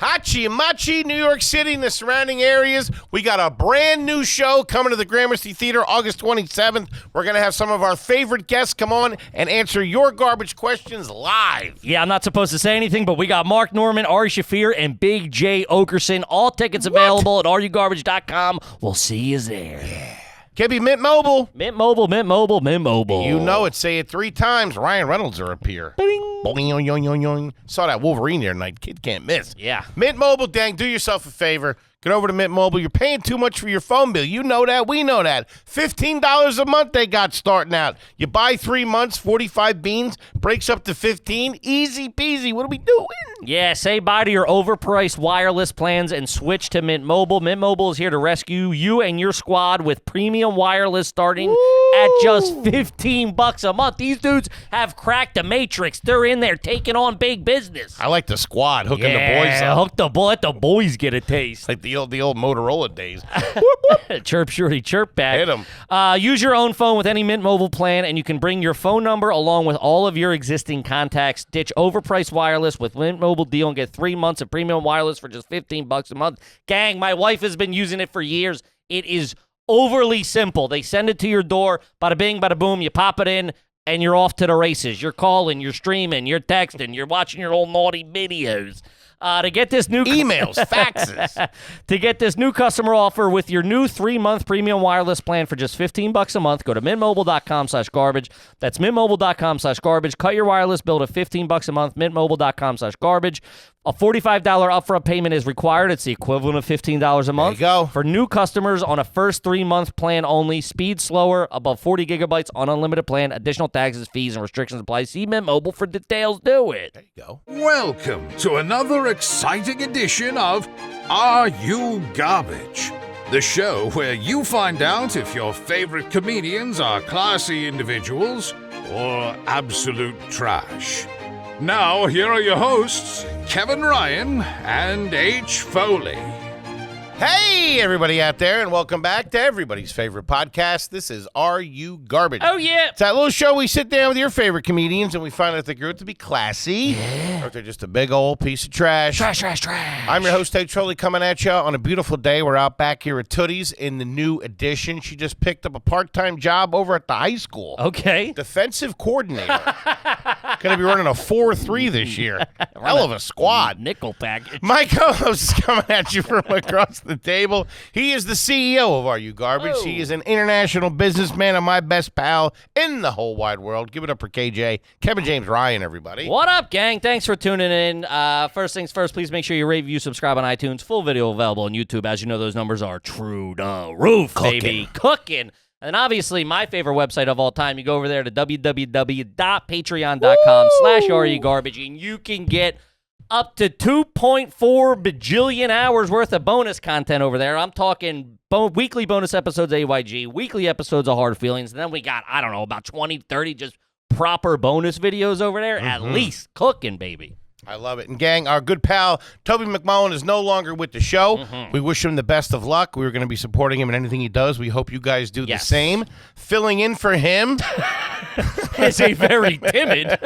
Hachi and Machi, New York City and the surrounding areas. We got a brand new show coming to the Gramercy Theater August 27th. We're going to have some of our favorite guests come on and answer your garbage questions live. Yeah, I'm not supposed to say anything, but we got Mark Norman, Ari Shafir, and Big J Okerson. All tickets available at RUGarbage.com. We'll see you there. Yeah. Kippy, Mint Mobile. Mint Mobile, Mint Mobile, Mint Mobile. You know it. Say it 3 times. Ryan Reynolds will appear. Boing, yoing, yoing, yoing, yoing. Saw that Wolverine the other night. Kid can't miss. Yeah. Mint Mobile, dang, do yourself a favor. Get over to Mint Mobile. You're paying too much for your phone bill. You know that. We know that. $15 a month they got starting out. You buy 3 months, 45 beans, breaks up to 15. Easy peasy. What are we doing? Yeah, say bye to your overpriced wireless plans and switch to Mint Mobile. Mint Mobile is here to rescue you and your squad with premium wireless starting at just $15 a month. These dudes have cracked the matrix. They're in there taking on big business. I like the squad, hooking the boys up. Hook the boy, let the boys get a taste. Like the old Motorola days. Chirp, shorty, chirp back. Hit 'em. Use your own phone with any Mint Mobile plan, and you can bring your phone number along with all of your existing contacts. Ditch overpriced wireless with Mint Mobile deal and get 3 months of premium wireless for just $15 a month. Gang, my wife has been using it for years. It is overly simple. They send it to your door. Bada bing, bada boom. You pop it in, and you're off to the races. You're calling, you're streaming, you're texting, you're watching your old naughty videos. To get this new emails, faxes. To get this new customer offer with your new 3-month premium wireless plan for just $15 a month, go to mintmobile.com/garbage. That's mintmobile.com/garbage. Cut your wireless bill to $15 a month, mintmobile.com/garbage. A $45 upfront payment is required. It's the equivalent of $15 a month. There you go. For new customers on a first 3-month plan only, speed slower, above 40 gigabytes on unlimited plan. Additional taxes, fees, and restrictions apply. See Mint Mobile for details. Do it. There you go. Welcome to another exciting edition of Are You Garbage? The show where you find out if your favorite comedians are classy individuals or absolute trash. Now, here are your hosts, Kevin Ryan and H. Foley. Hey, everybody out there, and welcome back to everybody's favorite podcast. This is Are You Garbage? Oh, yeah. It's that little show we sit down with your favorite comedians, and we find out if they grew up to be classy, or if they're just a big old piece of trash. Trash. I'm your host, H. Foley, coming at you on a beautiful day. We're out back here at Tootie's in the new addition. She just picked up a part-time job over at the high school. Okay. Defensive coordinator. Going to be running a 4-3 this year. Hell of a squad. Nickel package. My co-host is coming at you from across the table. He is the CEO of Are You Garbage. Oh. He is an international businessman and my best pal in the whole wide world. Give it up for KJ. Kevin James Ryan, everybody. What up, gang? Thanks for tuning in. First things first, please make sure you rate, review, subscribe on iTunes. Full video available on YouTube. As you know, those numbers are through the roof, baby. Cooking. And obviously, my favorite website of all time, you go over there to www.patreon.com/RUGarbage, and you can get up to 2.4 bajillion hours worth of bonus content over there. I'm talking weekly bonus episodes of AYG, weekly episodes of Hard Feelings, and then we got, I don't know, about 20, 30 just proper bonus videos over there, at least cooking, baby. I love it. And gang, our good pal, Toby McMullen, is no longer with the show. We wish him the best of luck. We were going to be supporting him in anything he does. We hope you guys do the same. Filling in for him is a very timid.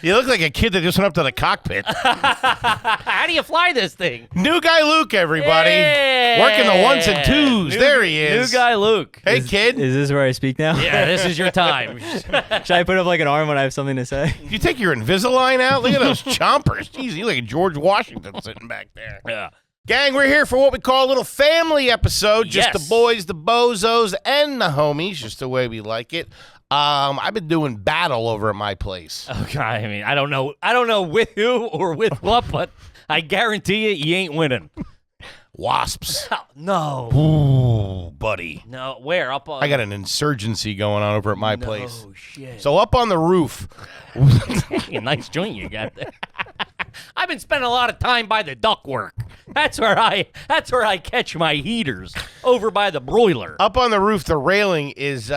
You look like a kid that just went up to the cockpit. How do you fly this thing? New guy Luke, everybody. Yeah. Working the 1s and 2s. There he is. New guy Luke. Hey, kid. Is this where I speak now? Yeah, this is your time. Should I put up like an arm when I have something to say? You take your Invisalign out? Look at those chompers. Jeez, you look like George Washington sitting back there. Yeah. Gang, we're here for what we call a little family episode. Just the boys, the bozos, and the homies, just the way we like it. I've been doing battle over at my place. Okay, I mean, I don't know with who or with what, but I guarantee you ain't winning. Wasps. No. Ooh, buddy. No, where? Up on... I got an insurgency going on over at my place. Oh, shit. So up on the roof. A nice joint you got there. I've been spending a lot of time by the ductwork. That's where I catch my heaters, over by the broiler. Up on the roof, the railing is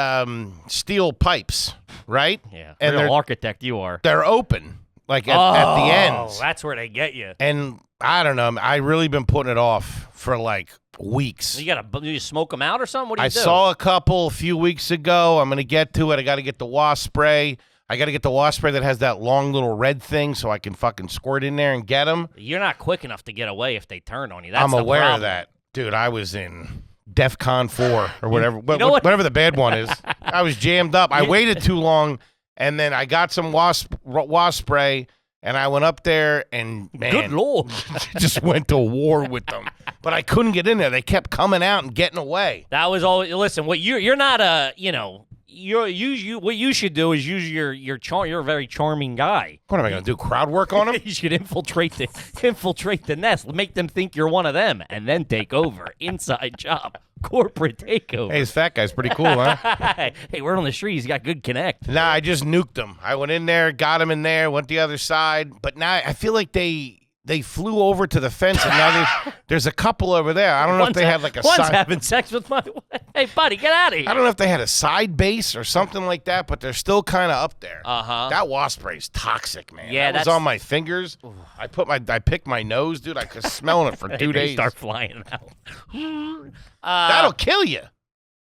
steel pipes, right? Yeah, and real architect you are. They're open, like at the ends. Oh, that's where they get you. And I don't know, I really been putting it off for like weeks. You smoke them out or something? What do you do? I saw a couple a few weeks ago. I'm going to get to it. I got to get the wasp spray. I got to get the wasp spray that has that long little red thing so I can fucking squirt in there and get them. You're not quick enough to get away if they turn on you. That's I'm the aware problem. of that. Dude, I was in DEFCON 4 or whatever, know what? whatever the bad one is. I was jammed up. I waited too long, and then I got some wasp spray, and I went up there, and, man. Good Lord. just went to war with them. But I couldn't get in there. They kept coming out and getting away. That was all. Listen, what you're not a, what you should do is use your charm. You're a very charming guy. What am I going to do, crowd work on them? You should infiltrate the nest, make them think you're one of them, and then take over. Inside job, corporate takeover. Hey, this fat guy's pretty cool, huh? Hey, we're on the street. He's got good connect. Nah, I just nuked them. I went in there, got them in there, went the other side. But now I feel like they flew over to the fence, and now there's a couple over there. I don't know if they had like a one's side. having sex with my wife. Hey, buddy, get out of here. I don't know if they had a side base or something like that, but they're still kind of up there. Uh-huh. That wasp spray is toxic, man. Yeah, that was on my fingers. I picked my nose, dude. I was smelling it for 2 They days. start flying out. That'll kill you.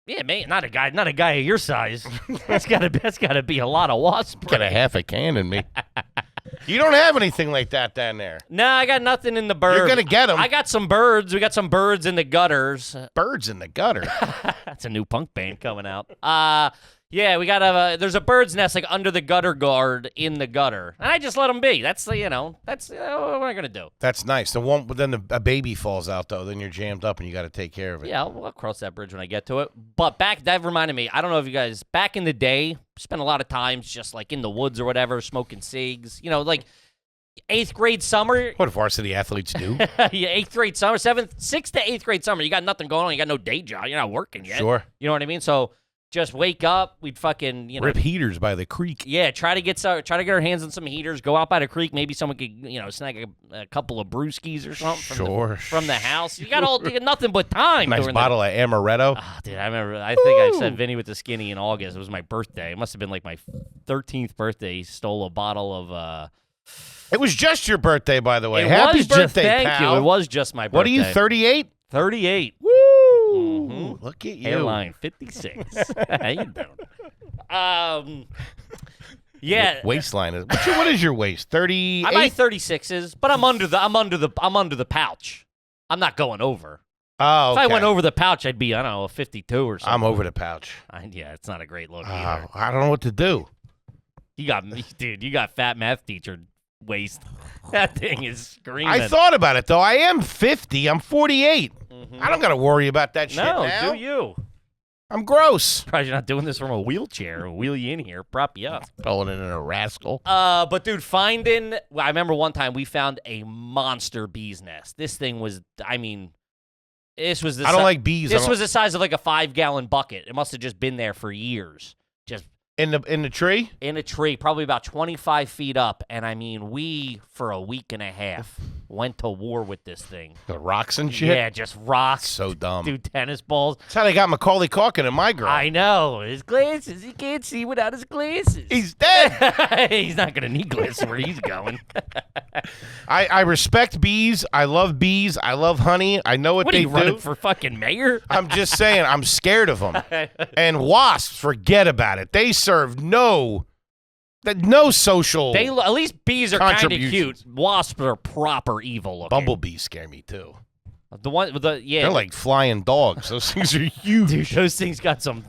Yeah, man, not a guy of your size. That's gotta be a lot of wasp spray. Get a half a can in me. You don't have anything like that down there. No, I got nothing in the bird. You're gonna get them. I got some birds. We got some birds in the gutters. Birds in the gutter. That's a new punk band coming out. Yeah, we got there's a bird's nest like under the gutter guard in the gutter, and I just let them be. That's what am I gonna do? That's nice. But then a baby falls out though. Then you're jammed up and you got to take care of it. Yeah, I'll cross that bridge when I get to it. But that reminded me. I don't know if you guys back in the day spent a lot of times just like in the woods or whatever, smoking cigs. Like 8th grade summer. What varsity athletes do? Yeah, 8th grade summer, 6th to 8th grade summer. You got nothing going on. You got no day job. You're not working yet. Sure. You know what I mean? So just wake up. We'd fucking Rip heaters by the creek. Yeah, try to get our hands on some heaters. Go out by the creek. Maybe someone could snag a couple of brewskis or something from the house. You got nothing but time. Nice bottle of amaretto. Oh, dude, I remember. I think I said Vinny with the skinny in August. It was my birthday. It must have been like my 13th birthday. He stole a bottle of. It was just your birthday, by the way. It Happy was birthday, thank pal. you. It was just my birthday. What are you, 38? 38. Woo! Mm-hmm. Look at you. Hairline 56. How you doing? Yeah. Waistline is. What is your waist? 38. I buy 36s, but I'm under the pouch. I'm not going over. Oh, okay. If I went over the pouch, I'd be, I don't know, a 52 or something. I'm over the pouch. Yeah, it's not a great look either. I don't know what to do. You got me, dude. You got fat math teacher waist. That thing is screaming. I thought about it though. I am 50. I'm 48. Mm-hmm. I don't got to worry about that shit No, now. do you? I'm gross. Surprised you're not doing this from a wheelchair. Wheel you in here, prop you up. Throwing it in a rascal. But dude, I remember one time we found a monster bee's nest. This thing was, this was the I don't like bees. This was the size of like a 5-gallon bucket. It must have just been there for years. Just in the tree? In a tree, probably about 25 feet up. And we, for a week and a half, went to war with this thing. The rocks and shit? Yeah, just rocks. So dumb. Dude, tennis balls. That's how they got Macaulay Culkin in my girl. I know. His glasses. He can't see without his glasses. He's dead. He's not going to need glasses where he's going. I respect bees. I love bees. I love honey. I know what are they you do. Running for fucking mayor? I'm just saying, I'm scared of them. And wasps, forget about it. They serve no social. At least bees are kind of contributions. cute. Wasps are proper evil looking. Bumblebees scare me too. Yeah. They're like flying dogs. Those things are huge. Dude, those things got some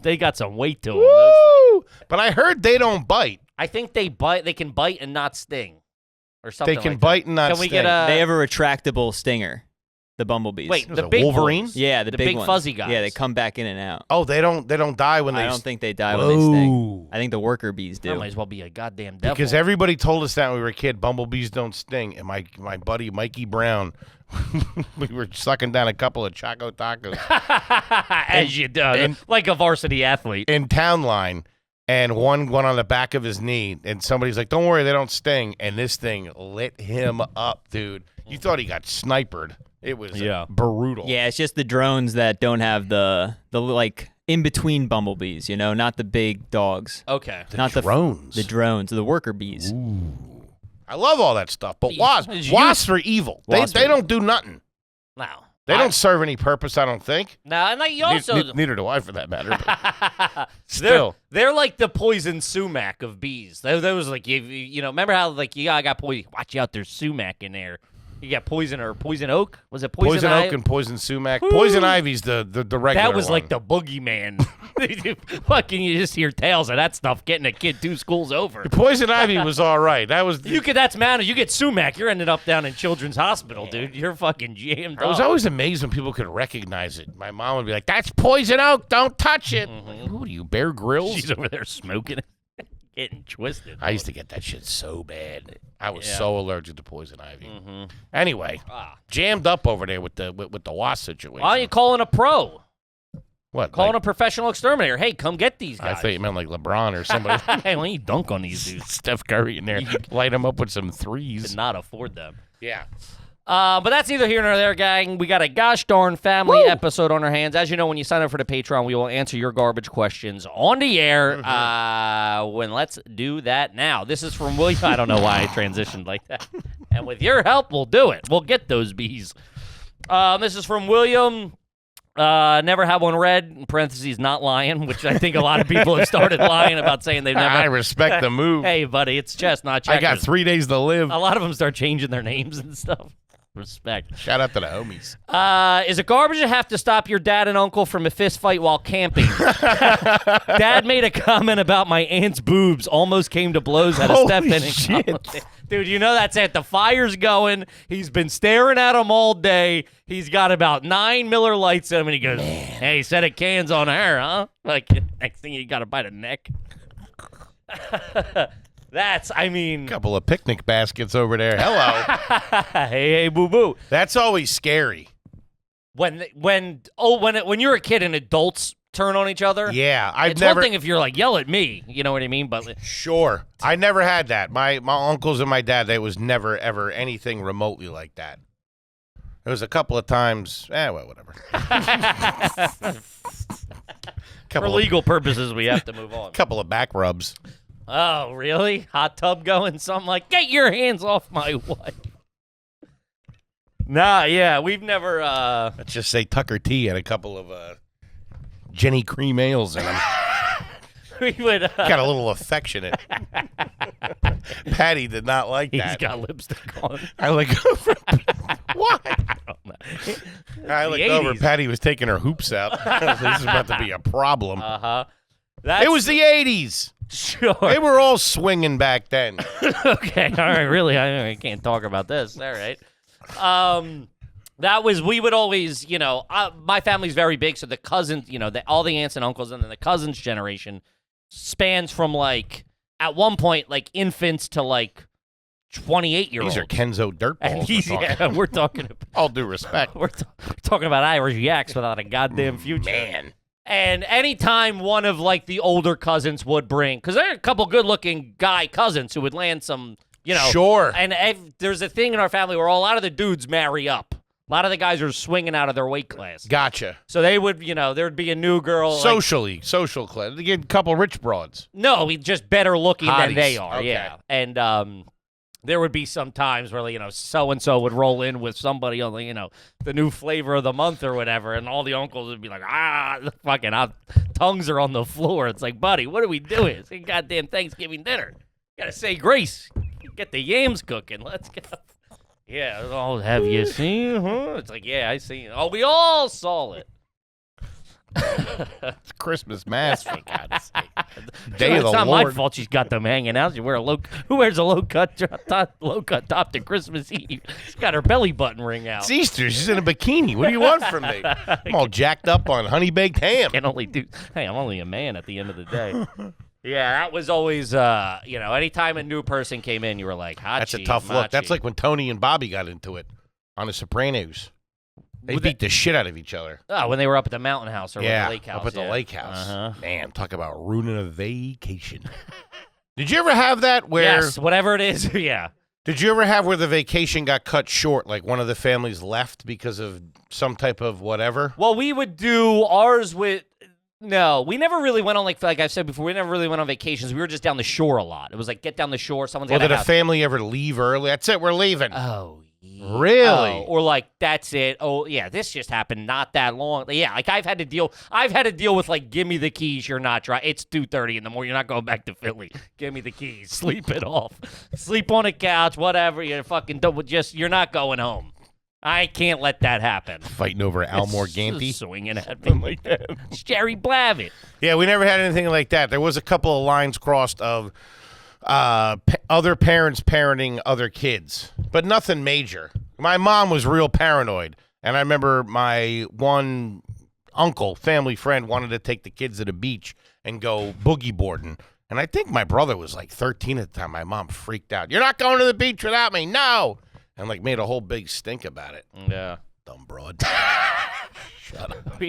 weight to them. Woo! But I heard they don't bite. I think they bite. They can bite and not sting, or something. They can like bite that. and not Can sting. we get a? They have a retractable stinger, the bumblebees. Wait, Was the it big Wolverine? ones? Yeah, the big ones. fuzzy guys. Yeah, they come back in and out. Oh, they don't die when they. I don't think they die when they sting. I think the worker bees That do. might as well be a goddamn devil. Because everybody told us that when we were a kid, bumblebees don't sting. And my buddy Mikey Brown, we were sucking down a couple of Choco Tacos as you do, like a varsity athlete. in Town Line, and one went on the back of his knee, and somebody's like, "Don't worry, they don't sting." And this thing lit him up, dude. You thought he got sniped. It was brutal. Yeah, it's just the drones that don't have the like in between bumblebees, not the big dogs. Okay. Not drones. The drones, the worker bees. I love all that stuff, but wasps are evil. They don't do nothing. No. They don't serve any purpose, I don't think. No, and like you also Neither do I, for that matter. But still, they're like the poison sumac of bees. That was like you know. Remember how like I got poison? Watch out, there's sumac in there. You got poison oak. Was it poison oak and poison sumac? Ooh. Poison ivy's the regular. That was one. like the boogeyman. Fucking, you just hear tales of that stuff getting a kid 2 schools over. The poison ivy was all right. That was that's mounted. You get sumac, you're ending up down in Children's Hospital, dude. You're fucking jammed up. I was always amazed when people could recognize it. My mom would be like, "That's poison oak. Don't touch it." Like, who are you, Bear Grylls? She's over there smoking it. Getting twisted. I used to get that shit so bad. I was so allergic to poison ivy. Anyway, jammed up over there with the wasp situation. Why are you calling a pro? What? Calling a professional exterminator. Hey, come get these guys. I thought you meant like LeBron or somebody. Hey, why don't you dunk on these dudes? Steph Curry in there. Light them up with some threes. Could not afford them. Yeah. But that's neither here nor there, gang. We got a gosh darn family episode on our hands. As you know, when you sign up for the Patreon, we will answer your garbage questions on the air. Let's do that now. This is from William. I don't know why I transitioned like that. And with your help, we'll do it. We'll get those bees. This is from William. Never had one read, in parentheses, not lying, which I think a lot of people have started lying about saying they've never. I respect the move. Hey, buddy, it's chess, not checkers. I got 3 days to live. A lot of them start changing their names and stuff. Respect. Shout out to the homies. Is it garbage to have to stop your dad and uncle from a fist fight while camping? Dad made a comment about my aunt's boobs. Almost came to blows at a step in. Shit. Dude, you know that's it. The fire's going. He's been staring at him all day. He's got about 9 Miller Lights in him, and he goes, "Hey, set of cans on her, huh?" Like, next thing you got to bite a neck. Couple of picnic baskets over there. Hello. hey, boo-boo. That's always scary. When you're a kid and adults turn on each other. Yeah, it's one thing if you're like, yell at me, you know what I mean? But sure. I never had that. My uncles and my dad, there was never, ever anything remotely like that. There was a couple of times, whatever. For legal purposes, we have to move on. Couple of back rubs. Oh, really? Hot tub going? Something like, get your hands off my wife. Nah, yeah, we've never... Let's just say Tucker T had a couple of Jenny Cream ales in them. We would... Got a little affectionate. Patty did not like that. He's got lipstick on. I look over... Why? I don't know. I looked over. Patty was taking her hoops out. This is about to be a problem. Uh-huh. It was the 80s. Sure. They were all swinging back then. Okay, all right, really, I can't talk about this. All right. We would always, my family's very big, so the cousins, all the aunts and uncles, and then the cousins generation spans from, like, at one point, like, infants to, like, 28-year-olds. These are Kenzo dirtballs. We're talking about... All due respect. We're talking about Irish yaks without a goddamn future. Man. And anytime one of, like, the older cousins would bring, because there are a couple good-looking guy cousins who would land some, Sure. And there's a thing in our family where a lot of the dudes marry up. A lot of the guys are swinging out of their weight class. Gotcha. So they would, there'd be a new girl. Social class. They get a couple rich broads. No, just better looking than they are, okay. yeah. And there would be some times where, so-and-so would roll in with somebody on the new flavor of the month or whatever, and all the uncles would be like, fucking tongues are on the floor. It's like, buddy, what are we doing? It's like goddamn Thanksgiving dinner. Gotta say grace. Get the yams cooking. Let's go. Yeah. Oh, have you seen? Huh? It's like, yeah, I seen. Oh, we all saw it. It's Christmas mass, for God's sake. Day of the Lord. It's not my fault she's got them hanging out. Who wears a low cut top to Christmas Eve? She's got her belly button ring out. It's Easter. She's in a bikini. What do you want from me? I'm all jacked up on honey baked ham. I'm only a man at the end of the day. Yeah, that was always, anytime a new person came in, you were like, Hachi, that's a tough look. That's like when Tony and Bobby got into it on The Sopranos. They beat the shit out of each other. Oh, when they were up at the mountain house or the lake house. Up at the lake house. Uh-huh. Man, talk about ruining a vacation. Did you ever have that where... Yes, whatever it is, yeah. Did you ever have where the vacation got cut short, like one of the families left because of some type of whatever? Well, we would do ours with... No, we never really went on, like I've said before, we never really went on vacations. We were just down the shore a lot. It was like, get down the shore, someone's got a house. Did a family ever leave early? That's it, we're leaving. Oh, Really? Oh, or like that's it. Oh yeah, this just happened not that long. Yeah, like I've had to deal with like, give me the keys. You're not driving. It's 2:30 in the morning. You're not going back to Philly. Give me the keys. Sleep it off. Sleep on a couch. Whatever. You're fucking you're not going home. I can't let that happen. Fighting over Al Morganti. Swinging at me like that. It's Jerry Blavitt. Yeah, we never had anything like that. There was a couple of lines crossed of other parents parenting other kids, but nothing major. My mom was real paranoid, and I remember my one uncle, family friend, wanted to take the kids to the beach and go boogie boarding, and I think my brother was like 13 at the time. My mom freaked out. "You're not going to the beach without me, no!" And like made a whole big stink about it. Yeah. Dumb broad. Shut up.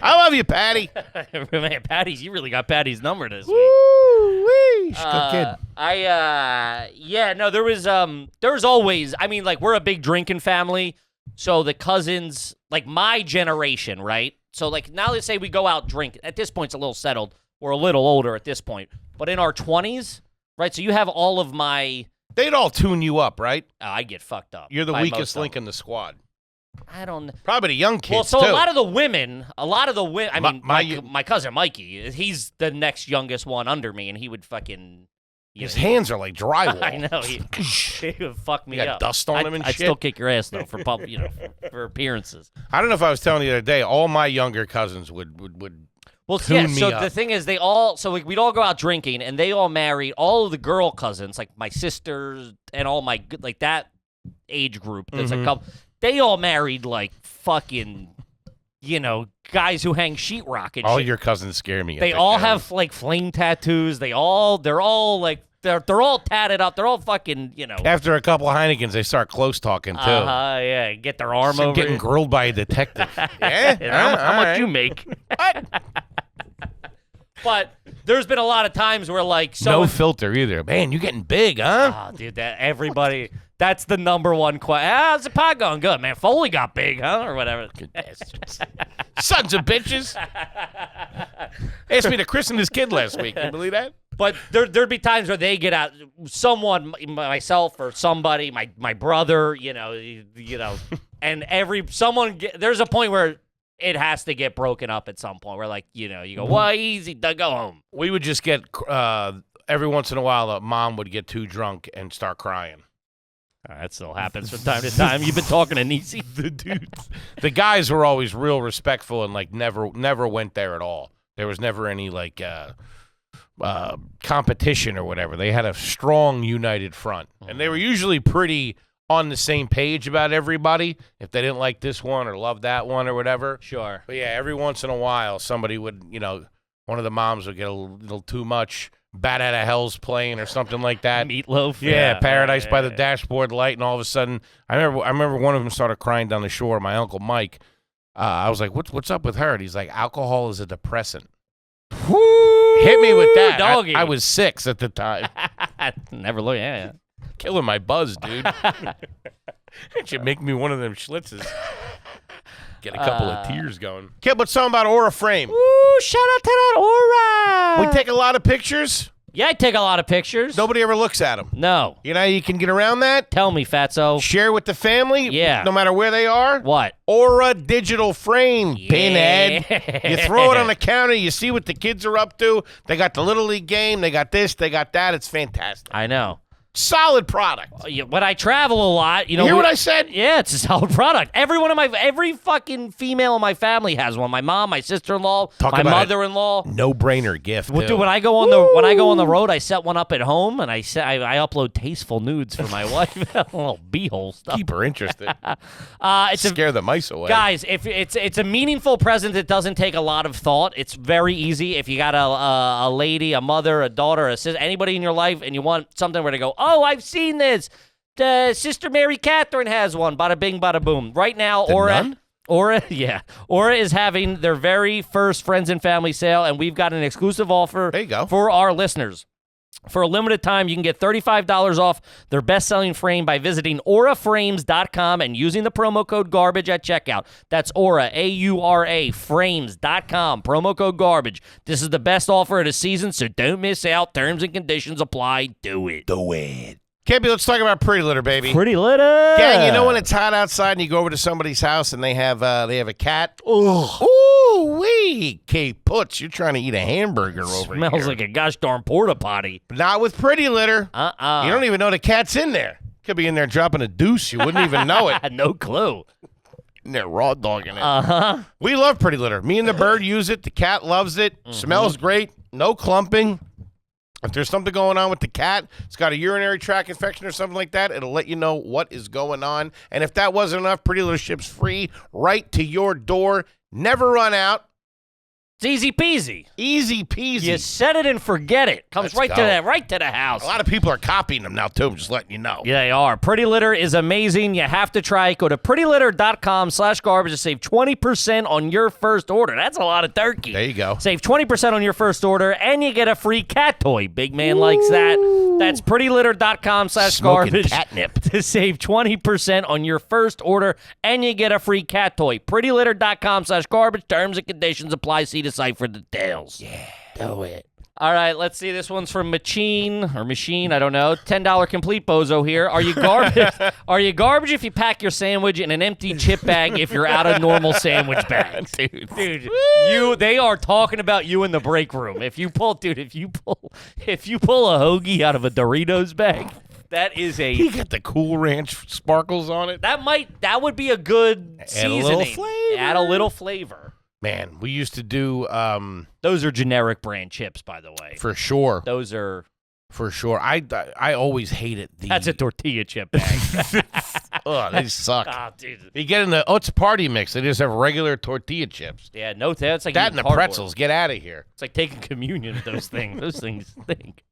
I love you, Patty. Man, you really got Patty's number this week. Woo-wee. She's a good kid. There was always, I mean, like, we're a big drinking family, so the cousins, like, my generation, right? So, like, now let's say we go out drink. At this point, it's a little settled. We're a little older at this point. But in our 20s, right, so you have all of my... They'd all tune you up, right? I get fucked up. You're the weakest link in the squad. I don't... Probably the young kids, Well, so too. a lot of the women, I mean, My- my cousin Mikey, he's the next youngest one under me, and he would fucking... His hands are like drywall. I know. He would fuck me You got up. dust on him and I'd shit? still kick your ass, though, for for appearances. I don't know if I was telling you the other day, all my younger cousins would Well, tune yeah, me so up. the thing is, we'd all go out drinking, and they all married, all of the girl cousins, like my sisters and all my, like that age group, there's a couple, they all married, like, fucking, guys who hang sheetrock and all shit. your cousins scare me. They all have, like, flame tattoos. They're all, like, they're all tatted up. They're all fucking, After a couple of Heinekens, they start close talking, too. Yeah, get their arm over Getting it. grilled by a detective. Yeah? How much you make? But there's been a lot of times where, like, No filter either. Man, you getting big, huh? Oh, dude, that's the number one question. How's the pot going? Good, man. Foley got big, huh? Or whatever. Sons of bitches. Asked me to christen his kid last week. Can you believe that? But there'd be times where they get out, someone, myself or somebody, my brother, and there's a point where it has to get broken up at some point where, like, you go, well, easy, go home. We would just get, every once in a while, a mom would get too drunk and start crying. That still happens from time to time. You've been talking to Niecy. The guys were always real respectful and, like, never went there at all. There was never any, like, competition or whatever. They had a strong, united front. And they were usually pretty on the same page about everybody if they didn't like this one or love that one or whatever. Sure. But, yeah, every once in a while, somebody would, one of the moms would get a little too much. Bat Out of Hell's playing or something like that. Meatloaf. Yeah, Paradise by the Dashboard Light, and all of a sudden, I remember one of them started crying down the shore. My Uncle Mike. I was like, "What's up with her?" And he's like, "Alcohol is a depressant." Woo, hit me with that. doggy. I was 6 at the time. Never look. Yeah. Killing my buzz, dude. It should make me one of them schlitzes. Get a couple of tears going. Kid, what's something about Aura Frame? Ooh, shout out to that Aura. We take a lot of pictures. Yeah, I take a lot of pictures. Nobody ever looks at them. No. You know how you can get around that? Tell me, Fatso. Share with the family. Yeah. No matter where they are. What? Aura digital frame, pinhead. Yeah. You throw it on the counter. You see what the kids are up to. They got the Little League game. They got this. They got that. It's fantastic. I know. Solid product. When I travel a lot, You hear what I said? Yeah, it's a solid product. Every fucking female in my family has one. My mom, my sister-in-law, my mother-in-law. No-brainer gift. Well, too. dude, when I go on the road, I set one up at home, and I upload tasteful nudes for my wife. Little beehole stuff. Keep her interested. It's Scare the mice away. Guys, if it's a meaningful present that doesn't take a lot of thought, it's very easy. If you got a lady, a mother, a daughter, a sister, anybody in your life, and you want something where to go, oh, I've seen this. Sister Mary Catherine has one. Bada bing, bada boom. Right now, Aura is having their very first friends and family sale, and we've got an exclusive offer There you go. for our listeners. For a limited time, you can get $35 off their best-selling frame by visiting auraframes.com and using the promo code GARBAGE at checkout. That's Aura, A-U-R-A, frames.com, promo code GARBAGE. This is the best offer of the season, so don't miss out. Terms and conditions apply. Do it. Do it. Kippy, let's talk about Pretty Litter, baby. Pretty Litter. Gang, you know when it's hot outside and you go over to somebody's house and they have a cat? Ugh. Ooh, wee. Kate Putz, you're trying to eat a hamburger over here. Smells like a gosh darn porta potty. But not with Pretty Litter. Uh-uh. You don't even know the cat's in there. Could be in there dropping a deuce. You wouldn't even know it. No clue. In there raw dogging it. Uh-huh. We love Pretty Litter. Me and the bird use it. The cat loves it. Smells great. No clumping. If there's something going on with the cat, it's got a urinary tract infection or something like that, it'll let you know what is going on. And if that wasn't enough, Pretty Litter ships free right to your door. Never run out. It's easy peasy. Easy peasy. You set it and forget it. Comes Let's go. right to the house. A lot of people are copying them now, too. I'm just letting you know. Yeah, they are. Pretty Litter is amazing. You have to try it. Go to prettylitter.com/garbage to save 20% on your first order. That's a lot of turkey. There you go. Save 20% on your first order, and you get a free cat toy. Big man likes that. That's prettylitter.com/garbage Smoking catnip. to save 20% on your first order, and you get a free cat toy. prettylitter.com/garbage. Terms and conditions apply. See the site for details. Yeah. Do it. All right, let's see. This one's from Machine, I don't know. $10 complete bozo here. Are you garbage? Are you garbage if you pack your sandwich in an empty chip bag if you're out of normal sandwich bags? Dude, they are talking about you in the break room. If you pull a hoagie out of a Doritos bag, that is a You got the Cool Ranch sparkles on it. that would be a good seasoning. Add a little flavor. Add a little flavor. Man, we used to do Those are generic brand chips, by the way. for sure. Those are For sure. I always hated the That's a tortilla chip bag. Ugh, they suck. Oh, dude. You get in the it's a party mix. They just have regular tortilla chips. Yeah, no, that's like That eating and the cardboard. pretzels. Get out of here. It's like taking communion with those things. Those things stink.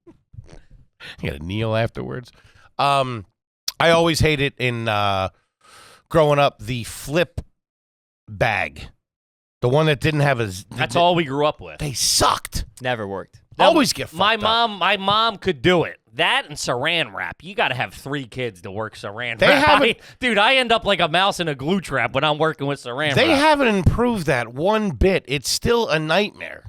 You got to kneel afterwards. I always hated in growing up the flip bag. The one that didn't have a... That's all we grew up with. They sucked. Never worked. Always get fucked my up. my mom could do it. That and saran wrap. You got to have 3 kids to work saran They wrap. haven't- Dude, I end up like a mouse in a glue trap when I'm working with saran They wrap. haven't improved that one bit. It's still a nightmare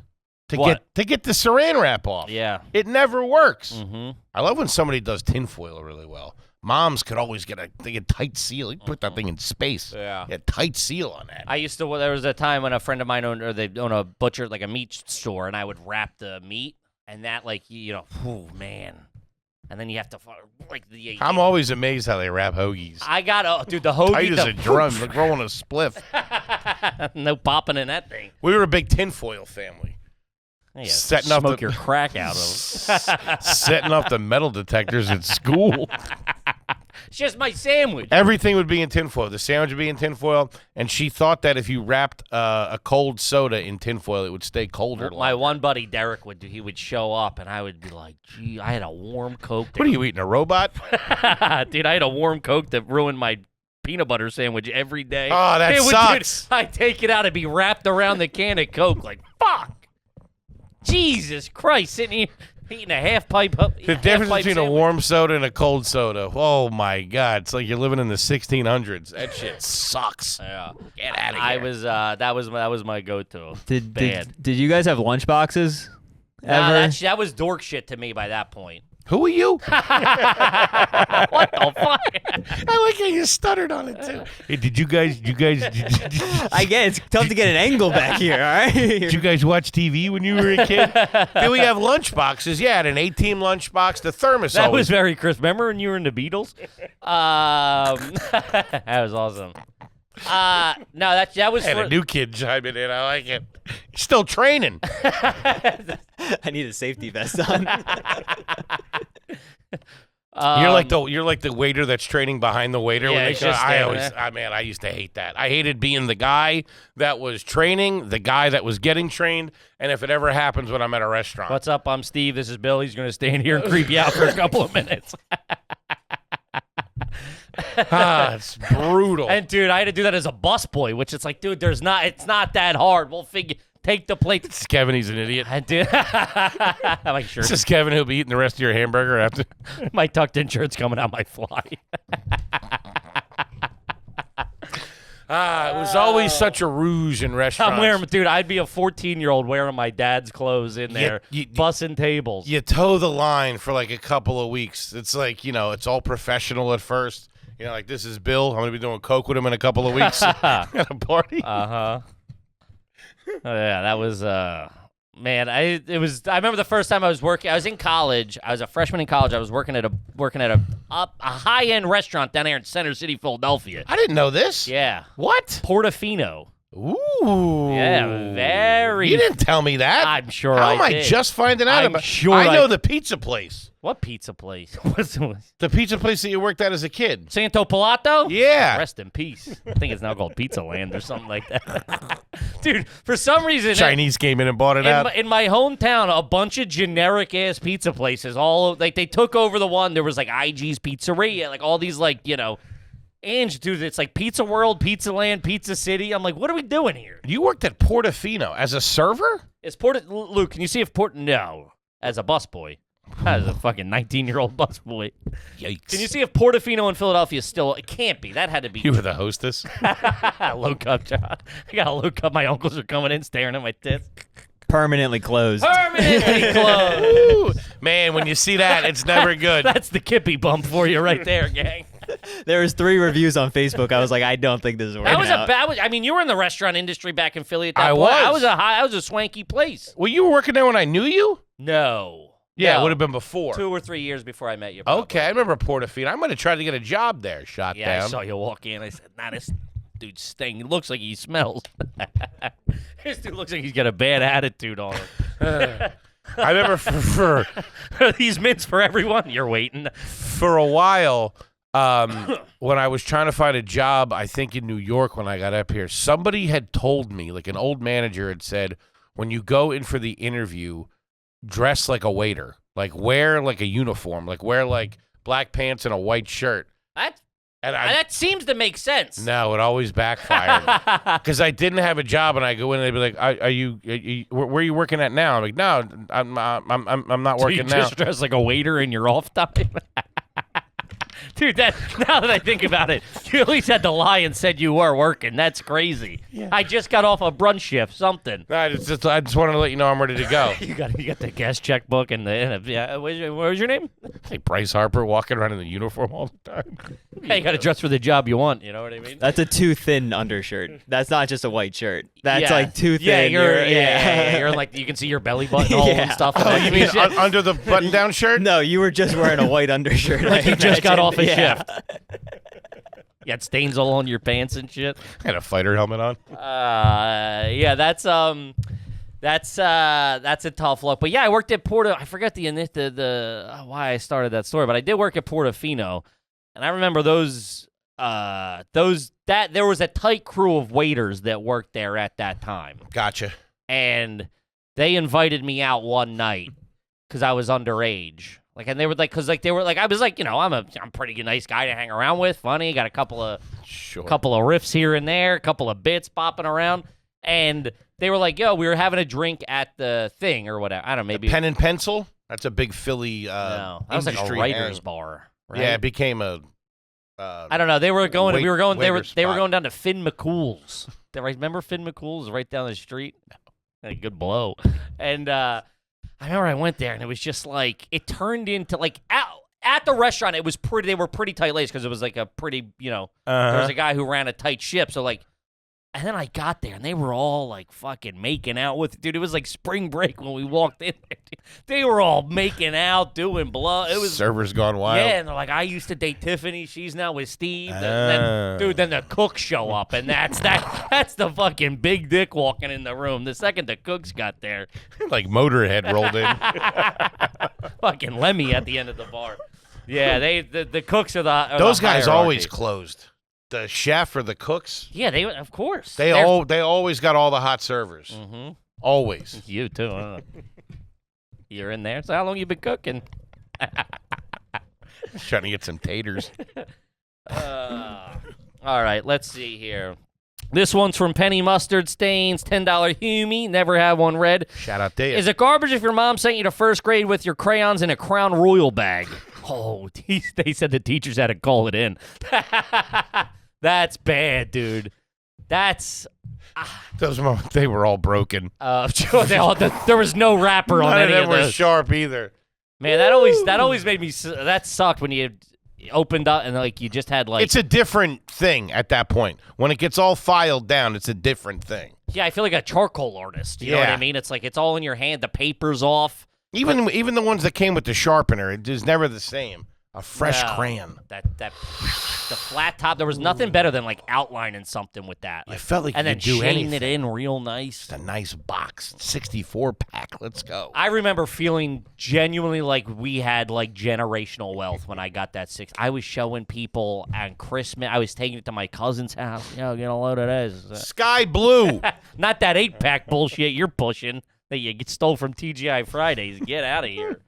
to What? get the saran wrap off. Yeah. It never works. Mm-hmm. I love when somebody does tinfoil really well. Moms could always get a tight seal. You put that thing in space. Yeah. A tight seal on that. I used to. There was a time when a friend of mine they own a butcher, like a meat store, and I would wrap the meat, and that, like, oh man, and then you have to like the. I'm always amazed how they wrap hoagies. I got the hoagie. Tight as a drum, like rolling a spliff. No popping in that thing. We were a big tinfoil family. Yeah, Setting up smoke the- your crack out of. Setting up the metal detectors at school. It's just my sandwich. Everything would be in tinfoil. The sandwich would be in tinfoil, and she thought that if you wrapped a cold soda in tinfoil, it would stay colder. My one buddy Derek would show up, and I would be like, "Gee, I had a warm Coke." What are you eating, a robot? Dude, I had a warm Coke that ruined my peanut butter sandwich every day. Oh, that sucks. I'd take it out and be wrapped around the can of Coke like, fuck. Jesus Christ, sitting here eating a half pipe. The difference between a warm soda and a cold soda. Oh my God! It's like you're living in the 1600s. That shit sucks. Yeah, Get out of here. I was that was my go-to. Did you guys have lunch boxes Nah, ever? that was dork shit to me by that point. Who are you? What the fuck? I like how you stuttered on it too. Hey, did you guys? I get it's tough to get an angle back here. All right. Did you guys watch TV when you were a kid? Did we have lunch boxes? Yeah, I had an 8-team lunch box. The thermos. That always. was very crisp. Remember when you were in the Beatles? That was awesome. No, that was. And a new kid chiming in. I like it. He's still training. I need a safety vest on. You're like the waiter that's training behind the waiter. Yeah, when they he's come. just standing there. I used to hate that. I hated being the guy that was training, the guy that was getting trained, and if it ever happens when I'm at a restaurant. What's up? I'm Steve. This is Bill. He's going to stand here and creep you out for a couple of minutes. It's brutal. And dude, I had to do that as a busboy, which it's like, dude, it's not that hard. We'll take the plate. It's Kevin. He's an idiot. And dude, I'm like, sure. This is Kevin. He'll be eating the rest of your hamburger after. My tucked in shirt's coming out my fly. It was always such a ruse in restaurants. I'm wearing, dude, I'd be a 14-year-old wearing my dad's clothes in there, bussing tables. You toe the line for like a couple of weeks. It's like, it's all professional at first. Like, this is Bill. I'm going to be doing coke with him in a couple of weeks at a party. Uh-huh. Yeah, that was, man, I remember the first time I was working, I was in college. I was a freshman in college. I was working at a high-end restaurant down there in Center City, Philadelphia. I didn't know this. Yeah. What? Portofino. Ooh. Yeah, very. You didn't tell me that. I'm sure How I am I did. just finding out about? Sure I know the pizza place. What pizza place? The pizza place that you worked at as a kid. Santo Palato? Yeah. Rest in peace. I think it's now called Pizza Land or something like that. Dude, for some reason... Chinese came in and bought it out. In my hometown, a bunch of generic-ass pizza places, they took over the one. There was, IG's Pizzeria, all these, Ange, dude, it's like Pizza World, Pizza Land, Pizza City. I'm like, what are we doing here? You worked at Portofino as a server? Luke, can you see if No. As a busboy. As a fucking 19-year-old busboy. Yikes. Can you see if Portofino in Philadelphia still... It can't be. That had to be... You were the hostess? Look up, John. I gotta look up. My uncles are coming in staring at my tits. Permanently closed. Permanently closed. Man, when you see that, it's never good. That's the Kippy bump for you right there, gang. There was 3 reviews on Facebook. I was like, I don't think this is working out. I mean, you were in the restaurant industry back in Philly at that point. was. I was a swanky place. Well, you were working there when I knew you? No. Yeah, No. it would have been before. 2 or 3 years before I met you. Probably. Okay, I remember Portofino. I might have tried to get a job there. Shot Yeah, down. I saw you walk in. I said, nah, this dude stinks. He looks like he smells. This dude looks like he's got a bad attitude on him. I remember for These mints for everyone. You're waiting. for a while, when I was trying to find a job, I think in New York when I got up here, somebody had told me, an old manager had said, when you go in for the interview, dress like a waiter. Wear a uniform. Wear black pants and a white shirt. That seems to make sense. No, it always backfired. Because I didn't have a job, and I go in and they'd be like, "Are you where are you working at now?" I'm like, "No, I'm not So working you now." just dress like a waiter in your off time? Dude, now that I think about it, you at least had to lie and said you were working. That's crazy. Yeah. I just got off a brunch shift, something. No, I just wanted to let you know I'm ready to go. You got the guest checkbook and yeah. What was your name? Hey, Bryce Harper walking around in the uniform all the time. Hey, you got to dress for the job you want. You know what I mean? That's a too thin undershirt. That's not just a white shirt. That's too thin. Yeah, you're you can see your belly button hole and stuff. Oh, you mean under the button-down shirt? No, you were just wearing a white undershirt. Like you just got off a shift. You got stains all on your pants and shit. Had a fighter helmet on. Yeah, that's a tough look. But yeah, I worked at I forgot the why I started that story, but I did work at Portofino, and I remember there was a tight crew of waiters that worked there at that time. Gotcha. And they invited me out one night because I was underage. And they were I was I'm a pretty nice guy to hang around with, funny, got a couple of riffs here and there, a couple of bits popping around, and they were like, yo, we were having a drink at the thing or whatever. I don't know, maybe The Pen and Pencil. That's a big Philly no, that was like a writer's bar. Right? Yeah, it became a I don't know. They were going. They were spot. going down to Finn McCool's. Remember Finn McCool's right down the street? A good blow. And I remember I went there and it was just it turned into at the restaurant. It was pretty. They were pretty tight laced because it was a pretty there was a guy who ran a tight ship. So and then I got there and they were all fucking making out with dude. It was like spring break when we walked in there. Dude. They were all making out, doing blow. It was servers gone wild. Yeah, and they're like, I used to date Tiffany. She's now with Steve. Then the cooks show up, and that's the fucking big dick walking in the room. The second the cooks got there, Motorhead rolled in. fucking Lemmy at the end of the bar. Yeah, the cooks are those the guys hierarchy. always closed. The chef or the cooks. Yeah, they of course. They always got all the hot servers. Mm-hmm. Always. You too. Huh? You're in there. So how long you been cooking? Trying to get some taters. All right, let's see here. This one's from Penny Mustard Stains, $10 Humie. Never had one read. Shout out Dave. Is it garbage if your mom sent you to first grade with your crayons in a Crown Royal bag? Oh, they said the teachers had to call it in. That's bad, dude. That's Those moments, they were all broken. there was no wrapper on None any of them of were those. sharp either. Man, that always made me. That sucked when you opened up and like you just had like. It's a different thing at that point. When it gets all filed down, it's a different thing. Yeah, I feel like a charcoal artist. You know what I mean? It's like it's all in your hand. The paper's off. Even the ones that came with the sharpener, it is never the same. A fresh crayon. The flat top. There was nothing better than like outlining something with that. It felt like and you then could do shading anything. it in real nice. It's a nice box, 64-pack. Let's go. I remember feeling genuinely like we had like generational wealth when I got that I was showing people on Christmas. I was taking it to my cousin's house. Get a load of this. Sky blue. Not that 8-pack bullshit you're pushing that you get stole from TGI Fridays. Get out of here.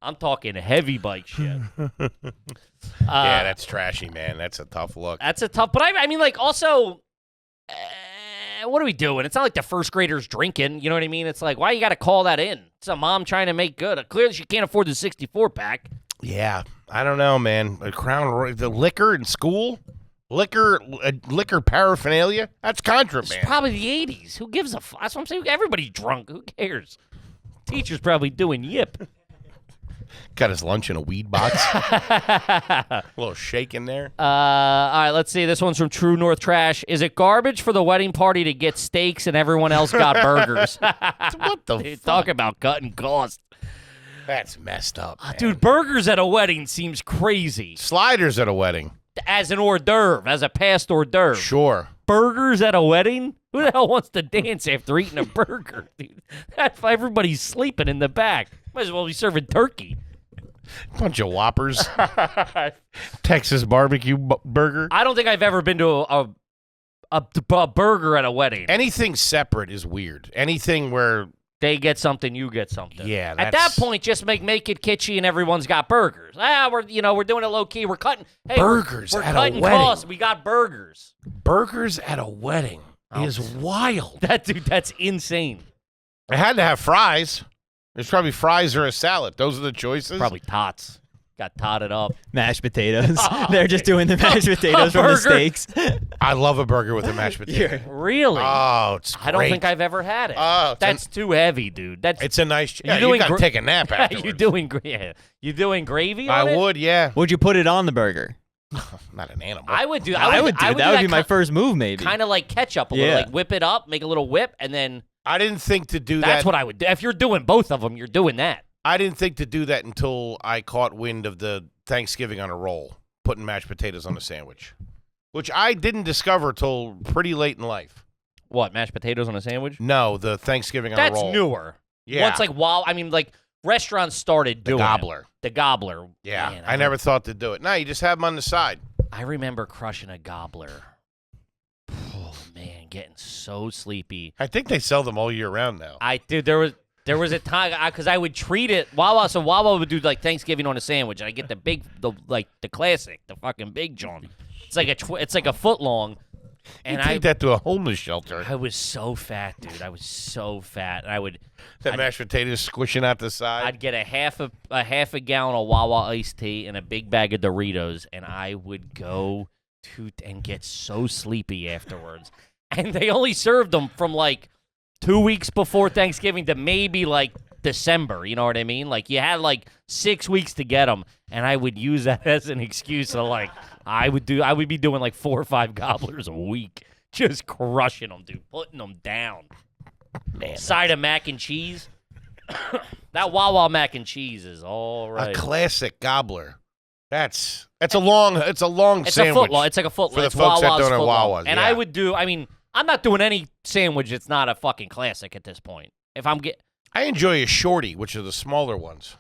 I'm talking heavy bike shit. Yeah, that's trashy, man. That's a tough look. That's a tough. But I mean, like, also, what are we doing? It's not like the first graders drinking. You know what I mean? It's like, why you got to call that in? It's a mom trying to make good. Clearly, she can't afford the 64-pack. Yeah, I don't know, man. The liquor in school, liquor paraphernalia. That's contraband. It's probably the 80s. Who gives a fuck? That's what I'm saying. Everybody's drunk. Who cares? Teacher's probably doing yip. Got his lunch in a weed box. A little shake in there. All right, let's see. This one's from True North Trash. Is it garbage for the wedding party to get steaks and everyone else got burgers? What the Dude, fuck? talk about cutting costs. That's messed up, man. Dude, burgers at a wedding seems crazy. Sliders at a wedding. As an hors d'oeuvre, as a past hors d'oeuvre. Sure. Burgers at a wedding? Who the hell wants to dance after eating a burger, dude? Everybody's sleeping in the back. Might as well be serving turkey. Bunch of Whoppers. Texas barbecue burger. I don't think I've ever been to a burger at a wedding. Anything separate is weird. Anything where They get something, you get something. Yeah, At that point, just make it kitschy and everyone's got burgers. We're doing it low key. We're cutting Burgers We're at a cutting wedding. costs. We got burgers. burgers at a wedding is wild. That's insane. I had to have fries. There's probably fries or a salad. Those are the choices. Probably tots. Got totted up. Mashed potatoes. They're just doing the mashed potatoes from the burger. steaks. I love a burger with a mashed potato. Really? Oh, it's great. I don't think I've ever had it. Oh, That's too heavy, dude. It's a nice. You You doing got to gra- take a nap afterwards. You doing gravy I on it? would, yeah. Would you put it on the burger? Not an animal. I would do. I would do that. That would be my first move, maybe. Kind of like ketchup, a little, like whip it up, make a little whip, and then I didn't think to do that. that's what I would do. If you're doing both of them, you're doing that. I didn't think to do that until I caught wind of the Thanksgiving on a roll, putting mashed potatoes on a sandwich, which I didn't discover till pretty late in life. What, mashed potatoes on a sandwich? No, the Thanksgiving on a That's roll. newer. Yeah. Once like restaurants started The doing gobbler. it. The gobbler. Yeah, Man, I never thought to do it. No, you just have them on the side. I remember crushing a gobbler. Oh man, getting so sleepy. I think they sell them all year round now. There was a time because I would treat it Wawa. So Wawa would do like Thanksgiving on a sandwich. I get the classic, the fucking big John. It's like a foot long. And you take that to a homeless shelter. I was so fat, dude. I was so fat. And That mashed potatoes squishing out the side. I'd get a half a gallon of Wawa iced tea and a big bag of Doritos, and I would go and get so sleepy afterwards. And they only served them from like 2 weeks before Thanksgiving to maybe like December. You know what I mean? Like you had like 6 weeks to get them, and I would use that as an excuse to like I would be doing like 4 or 5 gobblers a week, just crushing them, dude, putting them down. Man, Side of mac and cheese. That Wawa mac and cheese is all right. a classic gobbler. It's a long It's sandwich. a foot long. It's like a foot long. For the It's folks that Wawa's don't know foot long. Wawa's, And yeah. I would do. I mean, I'm not doing any sandwich that's not a fucking classic at this point. If I'm I enjoy a shorty, which are the smaller ones.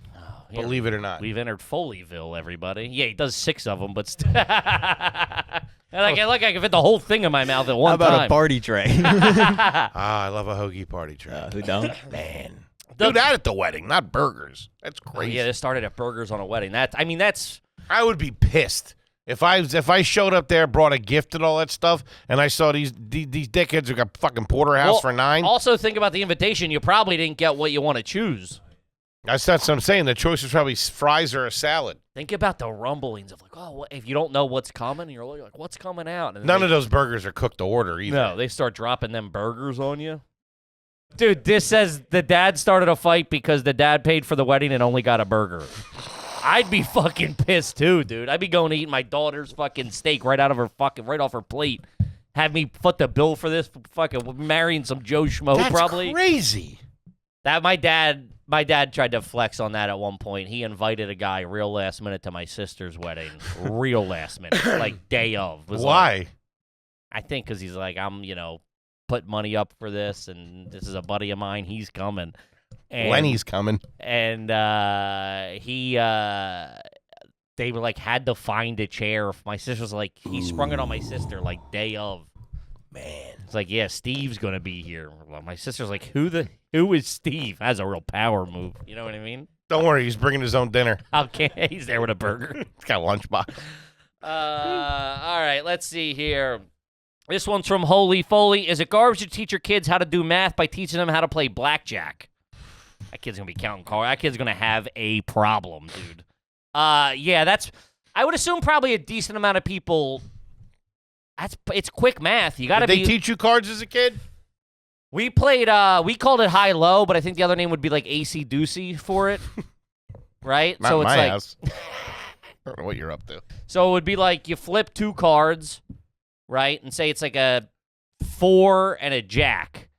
here, Believe it or not. we've entered Foleyville, everybody. Yeah, he does 6 of them, but and I can fit the whole thing in my mouth at one How about time. a party tray? I love a hoagie party tray. Who don't? Man. Do that at the wedding, not burgers. That's crazy. Yeah, they started at burgers on a wedding. That's I would be pissed if I showed up there, brought a gift and all that stuff, and I saw these dickheads who got fucking porterhouse for $9. Also, think about the invitation. You probably didn't get what you want to choose. That's what I'm saying. The choice is probably fries or a salad. Think about the rumblings of like, oh, if you don't know what's coming, you're like, what's coming out? And None of those burgers are cooked to order either. No, they start dropping them burgers on you. Dude, this says the dad started a fight because the dad paid for the wedding and only got a burger. I'd be fucking pissed too, dude. I'd be going to eat my daughter's fucking steak right off her plate. Have me foot the bill for this, fucking marrying some Joe Schmo. That's probably crazy. That my dad tried to flex on that at one point. He invited a guy real last minute to my sister's wedding. Real last minute, like day of. Why? I think because he's like, I'm, put money up for this, and this is a buddy of mine. He's coming. And, when he's coming. And they were like, had to find a chair. My sister's like, he sprung it on my sister like day of. Man. It's like, yeah, Steve's going to be here. Well, my sister's like, who is Steve? That's a real power move. You know what I mean? Don't worry, he's bringing his own dinner. Okay, he's there with a burger. He's got a lunchbox. All right, let's see here. This one's from Holy Foley. Is it garbage to teach your kids how to do math by teaching them how to play blackjack? That kid's going to be counting cards. That kid's going to have a problem, dude. Yeah, I would assume probably a decent amount of people. It's quick math. You got to be. Did they teach you cards as a kid? We played, we called it high-low, but I think the other name would be like AC-doocy for it, right? Not so it's my like, house. I don't know what you're up to. So it would be like you flip 2 cards, right, and say it's like a 4 and a jack.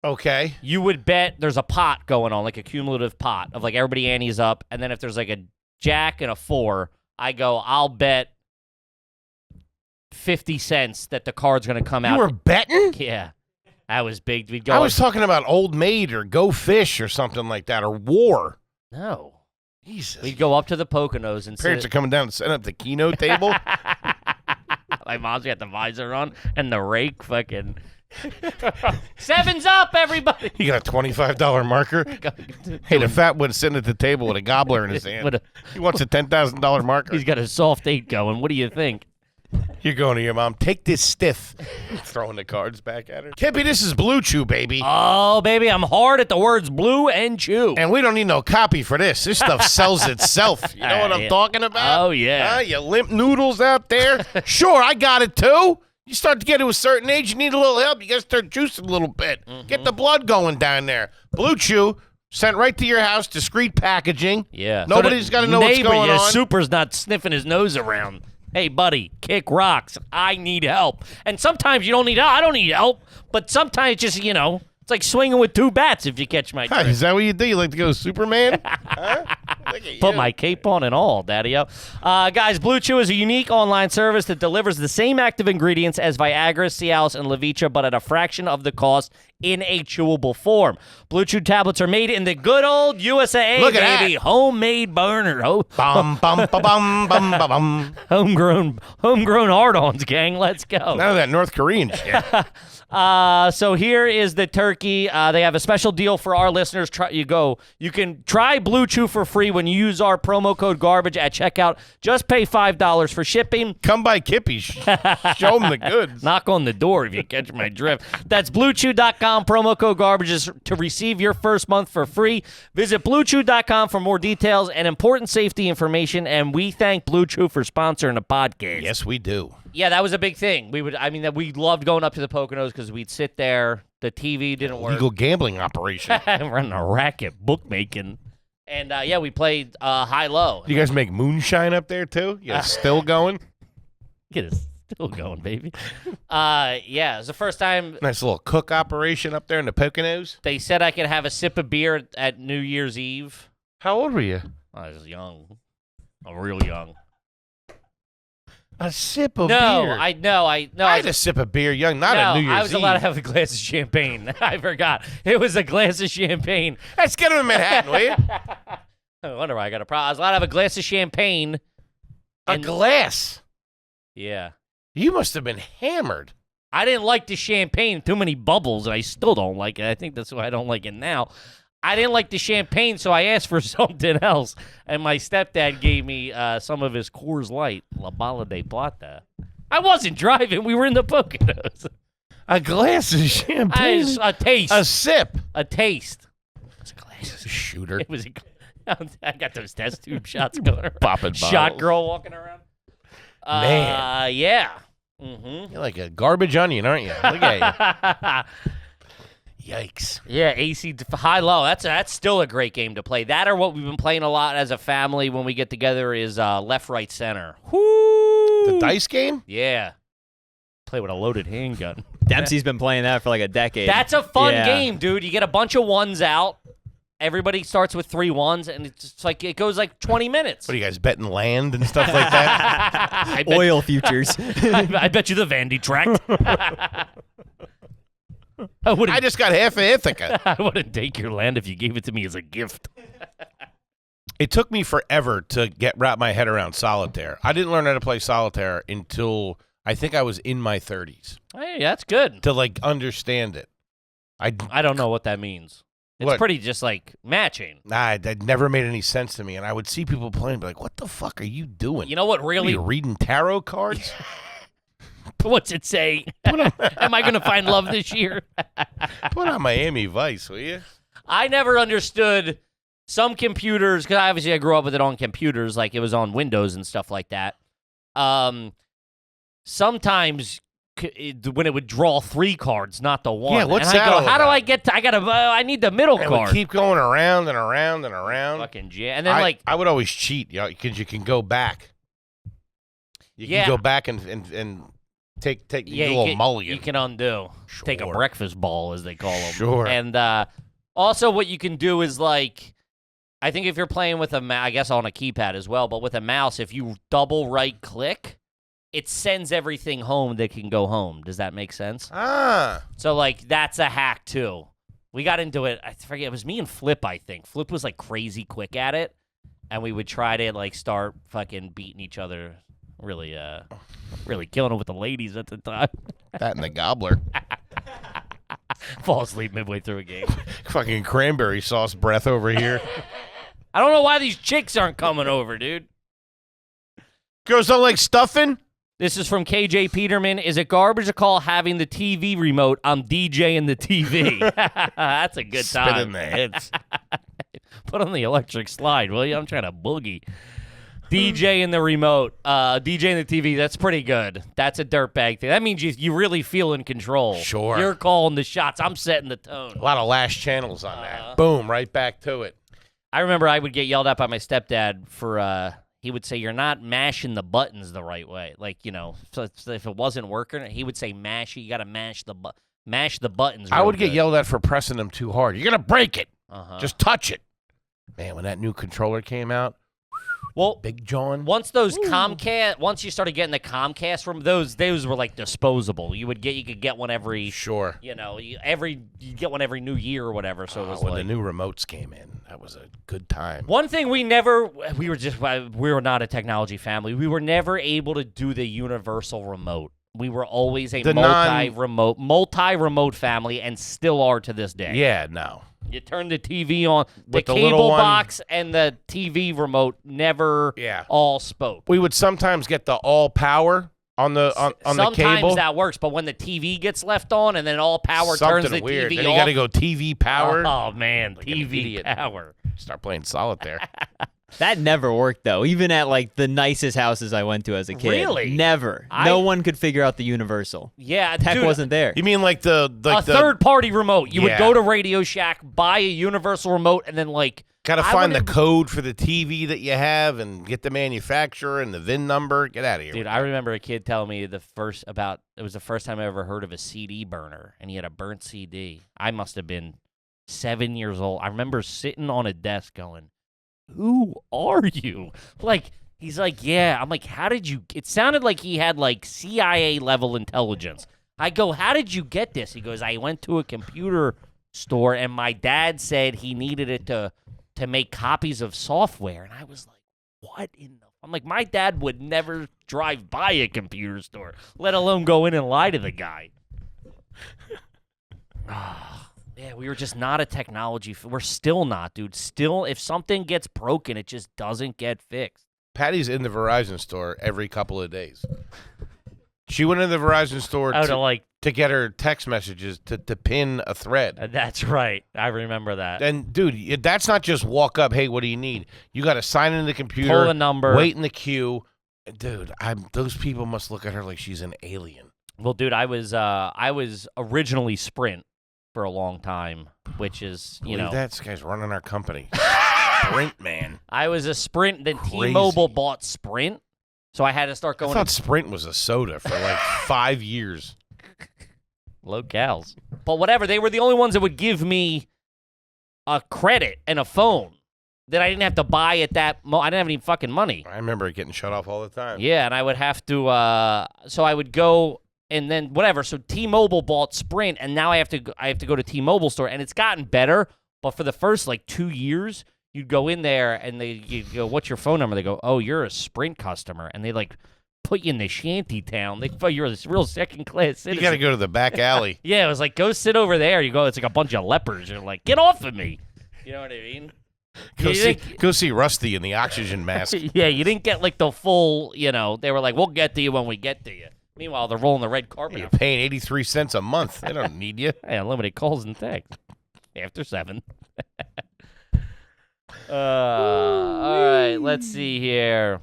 Okay. You would bet there's a pot going on, like a cumulative pot of like everybody antes up, and then if there's like a jack and a 4, I'll bet 50 cents that the card's going to come out. You were betting? Yeah. That was big. We'd go. I was talking about Old Maid or Go Fish or something like that, or War. No. Jesus. We'd go up to the Poconos and Parents are coming down and setting up the Keno table. My mom's got the visor on and the rake fucking. 7's up, everybody. You got a $25 marker? Hey, the fat one's sitting at the table with a gobbler in his hand. He wants a $10,000 marker. He's got a soft 8 going. What do you think? You're going to your mom. Take this stiff. Throwing the cards back at her. Kippy, this is Blue Chew, baby. Oh, baby, I'm hard at the words blue and chew. And we don't need no copy for this. This stuff sells itself. You know what I'm talking about? Oh, yeah. You limp noodles out there? Sure, I got it too. You start to get to a certain age, you need a little help. You got to start juicing a little bit. Get the blood going down there. Blue Chew, sent right to your house, discreet packaging. Yeah. Nobody's got to know what's going on. Super's not sniffing his nose around. Hey, buddy, kick rocks. I need help. And sometimes you don't need help. I don't need help. But sometimes just, it's like swinging with 2 bats if you catch my drift. Is that what you do? You like to go Superman? Huh? Look at Put you. my cape on and all, Daddy-o. Guys, Blue Chew is a unique online service that delivers the same active ingredients as Viagra, Cialis, and Levitra, but at a fraction of the cost in a chewable form. Blue Chew tablets are made in the good old USA, Look at baby. that. Homemade burner. Bum, bum, ba, bum, bum, ba, bum. Homegrown hard-ons, gang. Let's go. None of that North Korean shit. So here is the turkey. They have a special deal for our listeners. You can try Blue Chew for free when you use our promo code GARBAGE at checkout. Just pay $5 for shipping. Come by Kippy. Show them the goods. Knock on the door if you catch my drift. That's BlueChew.com. Promo code GARBAGE is to receive your first month for free. Visit BlueChew.com for more details and important safety information. And we thank Blue Chew for sponsoring the podcast. Yes, we do. Yeah, that was a big thing. We loved going up to the Poconos because we'd sit there. The TV didn't work. Legal gambling operation. Running a racket, bookmaking. And, we played high-low. You guys make moonshine up there, too? You guys still going? Get it still going, baby. It was the first time. Nice little cook operation up there in the Poconos. They said I could have a sip of beer at New Year's Eve. How old were you? I was young. Real young. A sip of No, beer. I had a sip of beer young, not a New Year's Eve. I was allowed to have a glass of champagne. I forgot. It was a glass of champagne. Let's get him in Manhattan, will you? I wonder why I got a problem. I was allowed to have a glass of champagne. A glass? Yeah. You must have been hammered. I didn't like the champagne. Too many bubbles, and I still don't like it. I think that's why I don't like it now. I didn't like the champagne, so I asked for something else, and my stepdad gave me some of his Coors Light, La Bala de Plata. I wasn't driving. We were in the Poconos. A glass of champagne? A taste. A sip? A taste. It was a glass. Shooter. It was I got those test tube shots going around. Popping Shot bottles. girl walking around. Man. Yeah. Mm-hmm. You're like a garbage onion, aren't you? Look at you. Yikes. Yeah, AC high-low. That's still a great game to play. That or what we've been playing a lot as a family when we get together is left, right, center. Woo! The dice game? Yeah. Play with a loaded handgun. Dempsey's been playing that for like a decade. That's a fun Yeah. game, dude. You get a bunch of ones out. Everybody starts with 3 ones, and it's just like it goes like 20 minutes. What are you guys betting land and stuff like that? I bet, Oil futures. I bet you the Vandy track. I just got half of Ithaca. I wouldn't take your land if you gave it to me as a gift. It took me forever to wrap my head around solitaire. I didn't learn how to play solitaire until I think I was in my 30s Hey, that's good. to like understand it. I don't know what that means. It's What? pretty just like matching. It never made any sense to me, and I would see people playing, and be like, "What the fuck are you doing? You know what What are really? you reading tarot cards? What's it say? Am I going to find love this year? Put on Miami Vice, will you?" I never understood some computers, because obviously I grew up with it on computers, like it was on Windows and stuff like that. Sometimes when it would draw 3 cards, not the 1. Yeah, what's and I that go, all how do about? I get to, I need the middle And we card. keep going around and around and around. Fucking and then I would always cheat, because you can go back. You Yeah. can go back and take do a little mulligan. You can undo. Take a Sure. breakfast ball, as they call them. Sure. And also what you can do is like, I think if you're playing with I guess on a keypad as well, but with a mouse, if you double right click, it sends everything home that can go home. Does that make sense? Ah. So like that's a hack too. We got into it. I forget. It was me and Flip. I think Flip was like crazy quick at it, and we would try to like start fucking beating each other. Really, really killing it with the ladies at the time. That and the gobbler. Fall asleep midway through a game. Fucking cranberry sauce breath over here. I don't know why these chicks aren't coming over, dude. Girls don't like stuffing? This is from KJ Peterman. Is it garbage to call having the TV remote? I'm DJing the TV. That's a good Spit time. in the hits. Put on the electric slide, will you? I'm trying to boogie. DJing the remote, DJing the TV, that's pretty good. That's a dirtbag thing. That means you really feel in control. Sure. You're calling the shots. I'm setting the tone. A lot of last channels on that. Boom, right back to it. I remember I would get yelled at by my stepdad for, he would say, you're not mashing the buttons the right way. Like, so if it wasn't working, he would say mash it. You got to mash the buttons I real would get good. yelled at for pressing them too hard. You're going to break it. Uh-huh. Just touch it. Man, when that new controller came out, Well, Big John. once those once you started getting the Comcast from those were like disposable. You could get one every, Sure. you get one every new year or whatever. So it was When like the new remotes came in, that was a good time. one thing we were not a technology family. We were never able to do the universal remote. We were always a multi-remote family, and still are to this day. Yeah, no. You turn the TV on, the With the little cable one. box and the TV remote never all spoke. We would sometimes get the all power on the on the cable. Sometimes that works, but when the TV gets left on and then all power turns the weird. TV Then off. you got to go TV power. Oh, man, Like an TV idiot. power. Start playing solitaire. That never worked, though. Even at, like, the nicest houses I went to as a kid. Really? Never. No one could figure out the universal. Yeah, Tech dude, wasn't there. You mean like the third-party remote. You would Yeah. go to Radio Shack, buy a universal remote, and then, like... got to I find the wouldn't- code for the TV that you have and get the manufacturer and the VIN number. Get out of here. Dude, I remember a kid telling me it was the first time I ever heard of a CD burner, and he had a burnt CD. I must have been 7 years old. I remember sitting on a desk going, who are you? Like, he's like, yeah. I'm like, how did you? It sounded like he had like CIA level intelligence. I go, how did you get this? He goes, I went to a computer store and my dad said he needed it to make copies of software. And I was like, what in the? I'm like, my dad would never drive by a computer store, let alone go in and lie to the guy. Yeah, we were just not a technology. We're still not, dude. Still, if something gets broken, it just doesn't get fixed. Patty's in the Verizon store every couple of days. She went in the Verizon store To like to get her text messages to pin a thread. That's right. I remember that. And, dude, that's not just walk up, hey, what do you need? You got to sign into the computer. Pull a number. Wait in the queue. Dude, those people must look at her like she's an alien. Well, dude, I was originally Sprint for a long time, which is, you know. This guy's running our company. Sprint, man. I was a Sprint. Then Crazy. T-Mobile bought Sprint, so I had to start going. I thought Sprint was a soda for like 5 years. Locales. But whatever, they were the only ones that would give me a credit and a phone that I didn't have to buy at that I didn't have any fucking money. I remember it getting shut off all the time. Yeah, and I would have to so I would go and then whatever. So T-Mobile bought Sprint, and now I have to go to T-Mobile store, and it's gotten better, but for the first like 2 years, you'd go in there and you go, "What's your phone number?" They go, "Oh, you're a Sprint customer." And they like put you in the shanty town. They thought you were this real second-class citizen. You got to go to the back alley. Yeah, it was like, go sit over there. You go, it's like a bunch of lepers. You're like, get off of me. You know what I mean? Go see Rusty in the oxygen mask. Yeah, you didn't get like the full, you know, they were like, we'll get to you when we get to you. Meanwhile, they're rolling the red carpet. You're paying 83 cents a month. They don't need you. Hey, unlimited calls and texts. After 7. All right, let's see here.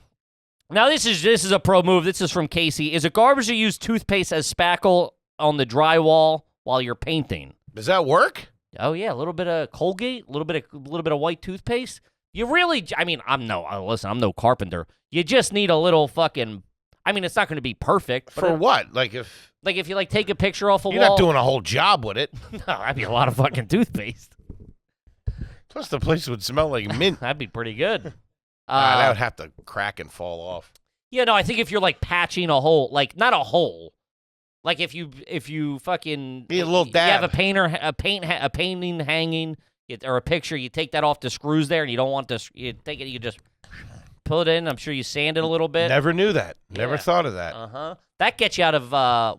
Now, this is a pro move. This is from Casey. Is it garbage to use toothpaste as spackle on the drywall while you're painting? Does that work? Oh yeah, a little bit of Colgate, a little bit of white toothpaste. You really, I mean, I'm no carpenter. You just need a little fucking. I mean, it's not going to be perfect. For what? Like if you like take a picture off a you're wall. not doing a whole job with it. No, that'd be a lot of fucking toothpaste. Plus, the place would smell like mint. That'd be pretty good. That would have to crack and fall off. Yeah, no, I think if you're like patching a hole, like not a hole, like if you fucking be a little dab. You have a painting hanging or a picture, you take that off the screws there, and you don't want to. You take it, you just pull it in. I'm sure you sand it a little bit. Never knew that. Never Yeah. thought of that. That gets you out of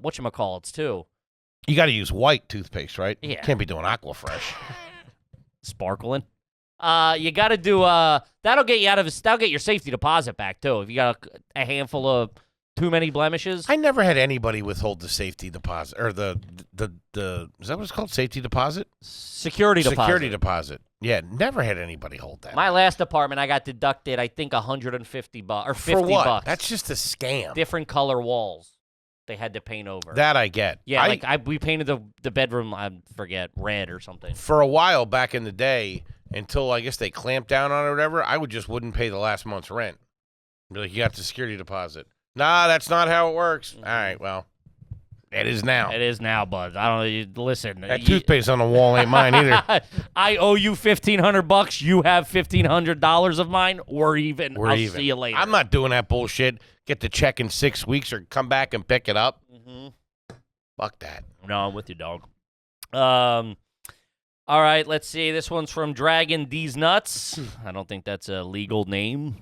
whatchamacallits too. You got to use white toothpaste, right? Yeah. You can't be doing Aquafresh. Sparkling. You got to do that'll get you that'll get your safety deposit back too if you got a handful of too many blemishes. I never had anybody withhold the safety deposit or the is that what it's called? Safety deposit? Security deposit. Security deposit. Yeah, never had anybody hold that. My last apartment, I got deducted, I think, $150 or $50. For what? That's just a scam. Different color walls they had to paint over. That I get. Yeah, we painted the bedroom, I forget, red or something. For a while back in the day, until I guess they clamped down on it or whatever, I wouldn't pay the last month's rent. Be like, you got the security deposit. Nah, that's not how it works. All right, well, it is now. It is now, bud. I don't know. Listen. That toothpaste on the wall ain't mine either. I owe you $1,500. You have $1,500 of mine, or even. I'll see you later. I'm not doing that bullshit. Get the check in 6 weeks or come back and pick it up. Mm-hmm. Fuck that. No, I'm with you, dog. All right, let's see. This one's from Dragon D's Nuts. I don't think that's a legal name.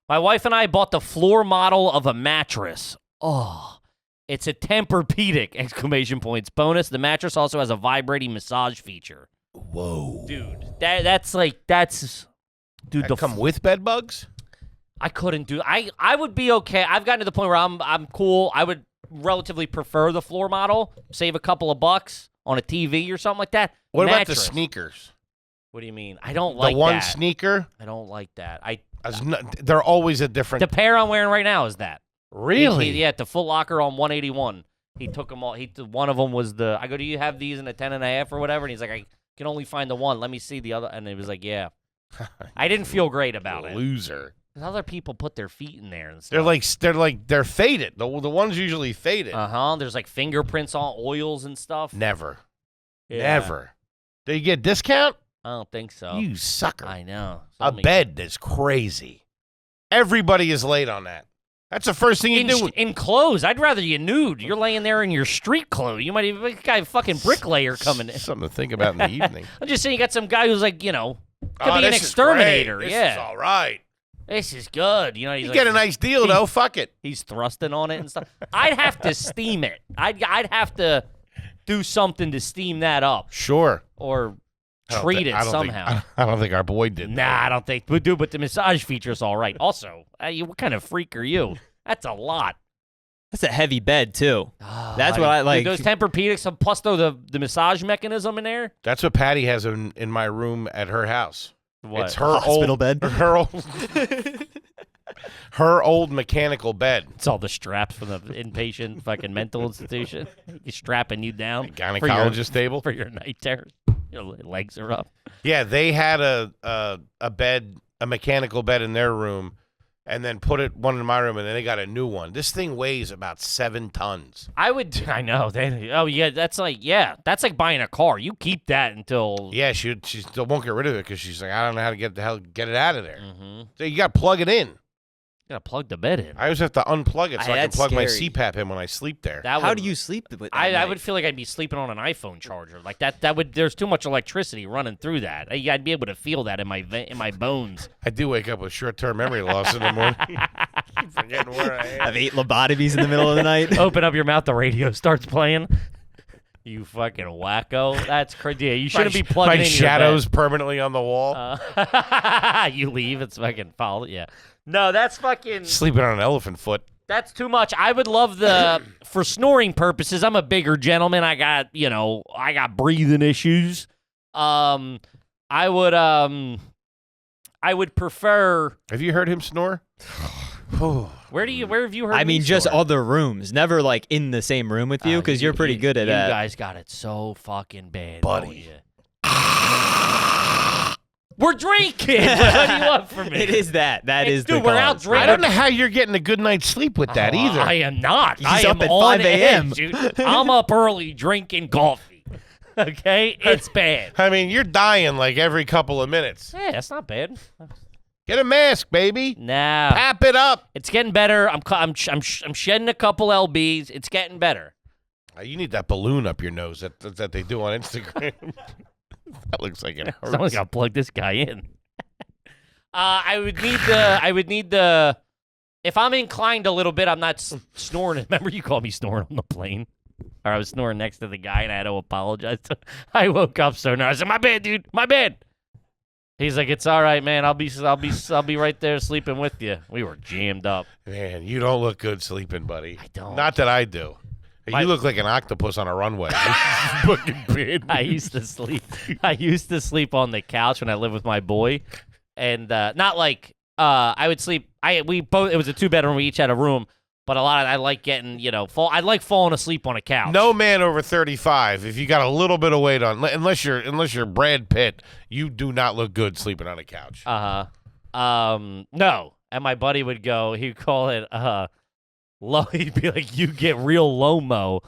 My wife and I bought the floor model of a mattress. Oh, it's a Tempur-Pedic! Exclamation points. Bonus, the mattress also has a vibrating massage feature. Whoa. Dude, that's... Dude, That come with bed bugs? I couldn't do... I would be okay. I've gotten to the point where I'm cool. I would relatively prefer the floor model. Save a couple of bucks on a TV or something like that. What about the Mattress. sneakers? What do you mean? I don't like the one that. sneaker? I don't like that. They're always a different... The pair I'm wearing right now is that. Really? Yeah, at the Foot Locker on 181. He took them all. One of them was the... I go, do you have these in a 10.5 or whatever? And he's like, I can only find the one. Let me see the other. And he was like, yeah. I didn't feel great about it. Loser. Other people put their feet in there and stuff. They're faded. The ones usually faded. There's like fingerprints on oils and stuff. Never. Yeah. Never. Do you get a discount? I don't think so. You sucker. I know. A bed is crazy. Everybody is late on that. That's the first thing you do. In clothes, I'd rather you nude. You're laying there in your street clothes. You might even be a guy fucking bricklayer coming in. Something to think about in the evening. I'm just saying you got some guy who's like, could be an this exterminator. Is great. Yeah. This is all right. This is good. He's You like, get a nice deal, though. Fuck it. He's thrusting on it and stuff. I'd have to steam it. I'd have to do something to steam that up. Sure. Or treat it somehow. I don't think our boy did. Nah, I don't think. But dude, but the massage feature's all right. Also, what kind of freak are you? That's a lot. That's a heavy bed too. That's what I like. Dude, those Tempur-Pedics, plus though the massage mechanism in there. That's what Patty has in my room at her house. What? It's her hospital old bed. Her old mechanical bed. It's all the straps from the inpatient fucking mental institution. He's strapping you down. Gynecologist table. For your night terrors. Your legs are up. Yeah, they had a bed, a mechanical bed in their room, and then put one in my room, and then they got a new one. This thing weighs about 7 tons. I know. That's like buying a car. You keep that until. Yeah, she still won't get rid of it because she's like, I don't know how to get it out of there. Mm-hmm. So you got to plug it in. You gotta plug the bed in. I always have to unplug it so I can That's plug my scary. CPAP in when I sleep there. How do you sleep with that? I would feel like I'd be sleeping on an iPhone charger. Like that would. There's too much electricity running through that. I'd be able to feel that in my bones. I do wake up with short-term memory loss in the morning. Keep forgetting where I am. Have 8 lobotomies in the middle of the night. Open up your mouth, the radio starts playing. You fucking wacko. That's crazy. Yeah, you shouldn't be plugging in my your shadows bed. permanently on the wall. You leave, it's fucking foul. Yeah. No, that's fucking. Sleeping on an elephant foot. That's too much. I would love for snoring purposes. I'm a bigger gentleman. I got breathing issues. I would prefer. Have you heard him snore? Where have you heard? I mean, me just snore? other rooms, never like in the same room with you, because you're pretty good at that. You guys got it so fucking bad, buddy. We're drinking. What do you want from me? It is that. That Dude, we're out drinking. I don't know how you're getting a good night's sleep with that either. I am not. He's I up am at on 5 a.m. edge, dude. I'm up early drinking coffee. Okay? It's bad. I mean, you're dying like every couple of minutes. Yeah, that's not bad. Get a mask, baby. Nah. Pap it up. It's getting better. I'm shedding a couple lbs. It's getting better. You need that balloon up your nose that they do on Instagram. That looks like it hurts. Someone's got to plug this guy in. I would need the. If I'm inclined a little bit, I'm not snoring. Remember, you called me snoring on the plane, or I was snoring next to the guy, and I had to apologize. I woke up so nervous. I said, "My bad, dude. My bad." He's like, "It's all right, man. I'll be right there sleeping with you." We were jammed up. Man, you don't look good sleeping, buddy. I don't. Not that I do. You look like an octopus on a runway. Fucking bad. I used to sleep on the couch when I lived with my boy, and not like I would sleep. We both. It was a 2-bedroom. We each had a room, but I like getting I like falling asleep on a couch. No man over 35, if you got a little bit of weight on, unless you're Brad Pitt, you do not look good sleeping on a couch. No. And my buddy would go. He'd call it low. He'd be like, "You get real low-mo."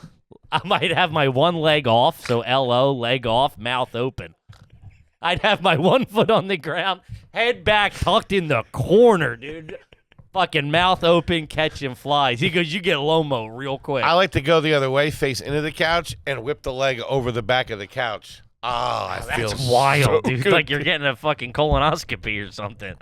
I might have my one leg off, so LO, leg off, mouth open. I'd have my one foot on the ground, head back, tucked in the corner, dude. Fucking mouth open, catching flies. He goes, "You get low-mo real quick." I like to go the other way, face into the couch, and whip the leg over the back of the couch. That feels That's wild, so dude. good. Like you're getting a fucking colonoscopy or something.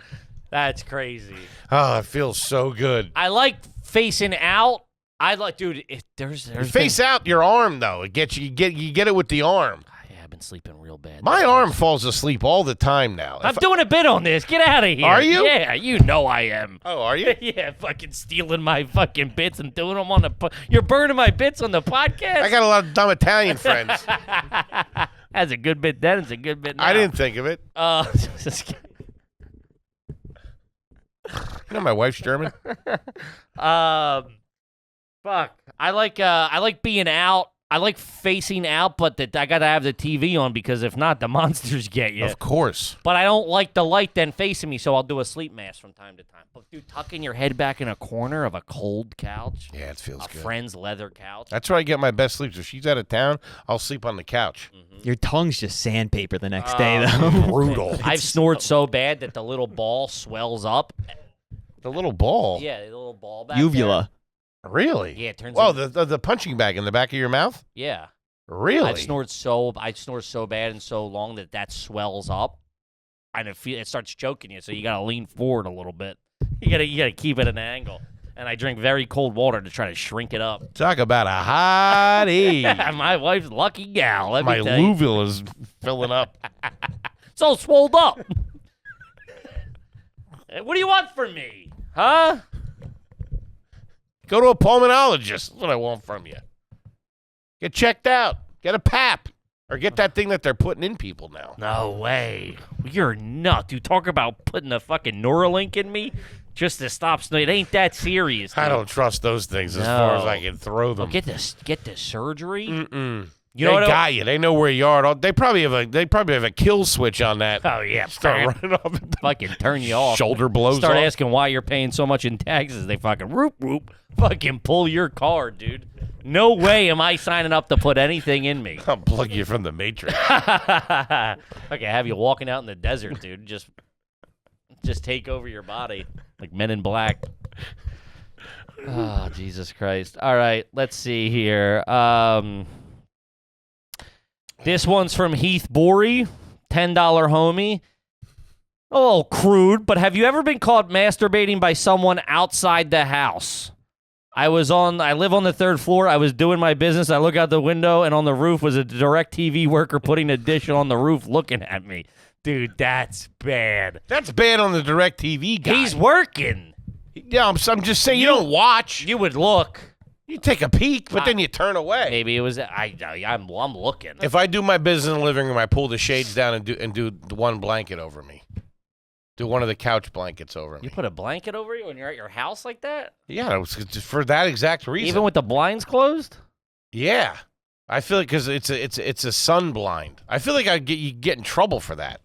That's crazy. Oh, it feels so good. I like facing out. I like, dude. There's Face out your arm though. It gets you get it with the arm. Yeah, I've been sleeping real bad. My arm falls asleep all the time now. I'm doing a bit on this. Get out of here. Are you? Yeah, you know I am. Oh, are you? Yeah, fucking stealing my fucking bits and doing them on the. You're burning my bits on the podcast. I got a lot of dumb Italian friends. That's a good bit then. It's a good bit now. I didn't think of it. You know my wife's German. Fuck. I like being out. I like facing out, but I gotta have the TV on because if not, the monsters get you. Of course. But I don't like the light then facing me, so I'll do a sleep mask from time to time. But dude, tucking your head back in a corner of a cold couch. Yeah, it feels good. A friend's leather couch. That's where I get my best sleep. If she's out of town, I'll sleep on the couch. Your tongue's just sandpaper the next day, though. Brutal. I've snored so bad that the little ball swells up. The little ball. Yeah, the little ball back Uvula. Really? Yeah, it turns. Whoa, the punching bag in the back of your mouth? Yeah. Really? I've snored so bad and so long that swells up, and it starts choking you. So you gotta lean forward a little bit. You gotta keep it at an angle. And I drink very cold water to try to shrink it up. Talk about a hottie. My wife's lucky gal. Let My me tell you. uvula is filling up. It's all swolled up. What do you want from me, huh? Go to a pulmonologist. That's what I want from you. Get checked out. Get a PAP. Or get that thing that they're putting in people now. No way. You're nuts. You talk about putting a fucking Neuralink in me just to stop snow. It ain't that serious. Dude. I don't trust those things as far as I can throw them. Well, get the surgery. Mm-mm. You know they what got you. They know where you are. They probably have a kill switch on that. Oh yeah, Start running off. Fucking turn you off. Shoulder blows Start off. asking why you're paying so much in taxes. They fucking whoop. Fucking pull your card, dude. No way am I signing up to put anything in me. I'll plug you from the Matrix. Okay, have you walking out in the desert, dude. Just take over your body like Men in Black. Oh, Jesus Christ. All right, let's see here. This one's from Heath Bory, $10 homie. A little crude, but have you ever been caught masturbating by someone outside the house? I live on the third floor. I was doing my business. I look out the window, and on the roof was a DirecTV worker putting a dish on the roof looking at me. Dude, that's bad. That's bad on the DirecTV guy. He's working. Yeah, I'm just saying you don't watch. You would look. You take a peek, but then you turn away. Maybe it was I'm looking. If I do my business in the living room, I pull the shades down and do one blanket over me. Do one of the couch blankets over me. You put a blanket over you when you're at your house like that? Yeah, it was just for that exact reason. Even with the blinds closed? Yeah, I feel like because it's a sun blind. I feel like you get in trouble for that.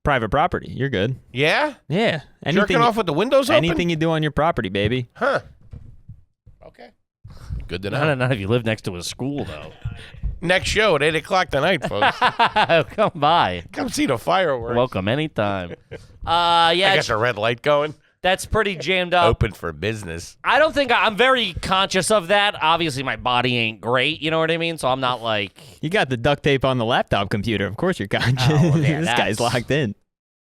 Private property. You're good. Yeah, Yeah. jerking off with the windows open. Anything you do on your property, baby. Huh. Okay. Good to know. Not if you live next to a school, though. Next show at 8 o'clock tonight, folks. Come by. Come see the fireworks. Welcome anytime. I got the red light going. That's pretty jammed up. Open for business. I don't think I'm very conscious of that. Obviously, my body ain't great. You know what I mean? So I'm not like. You got the duct tape on the laptop computer. Of course you're conscious. Oh, well, yeah, this guy's locked in.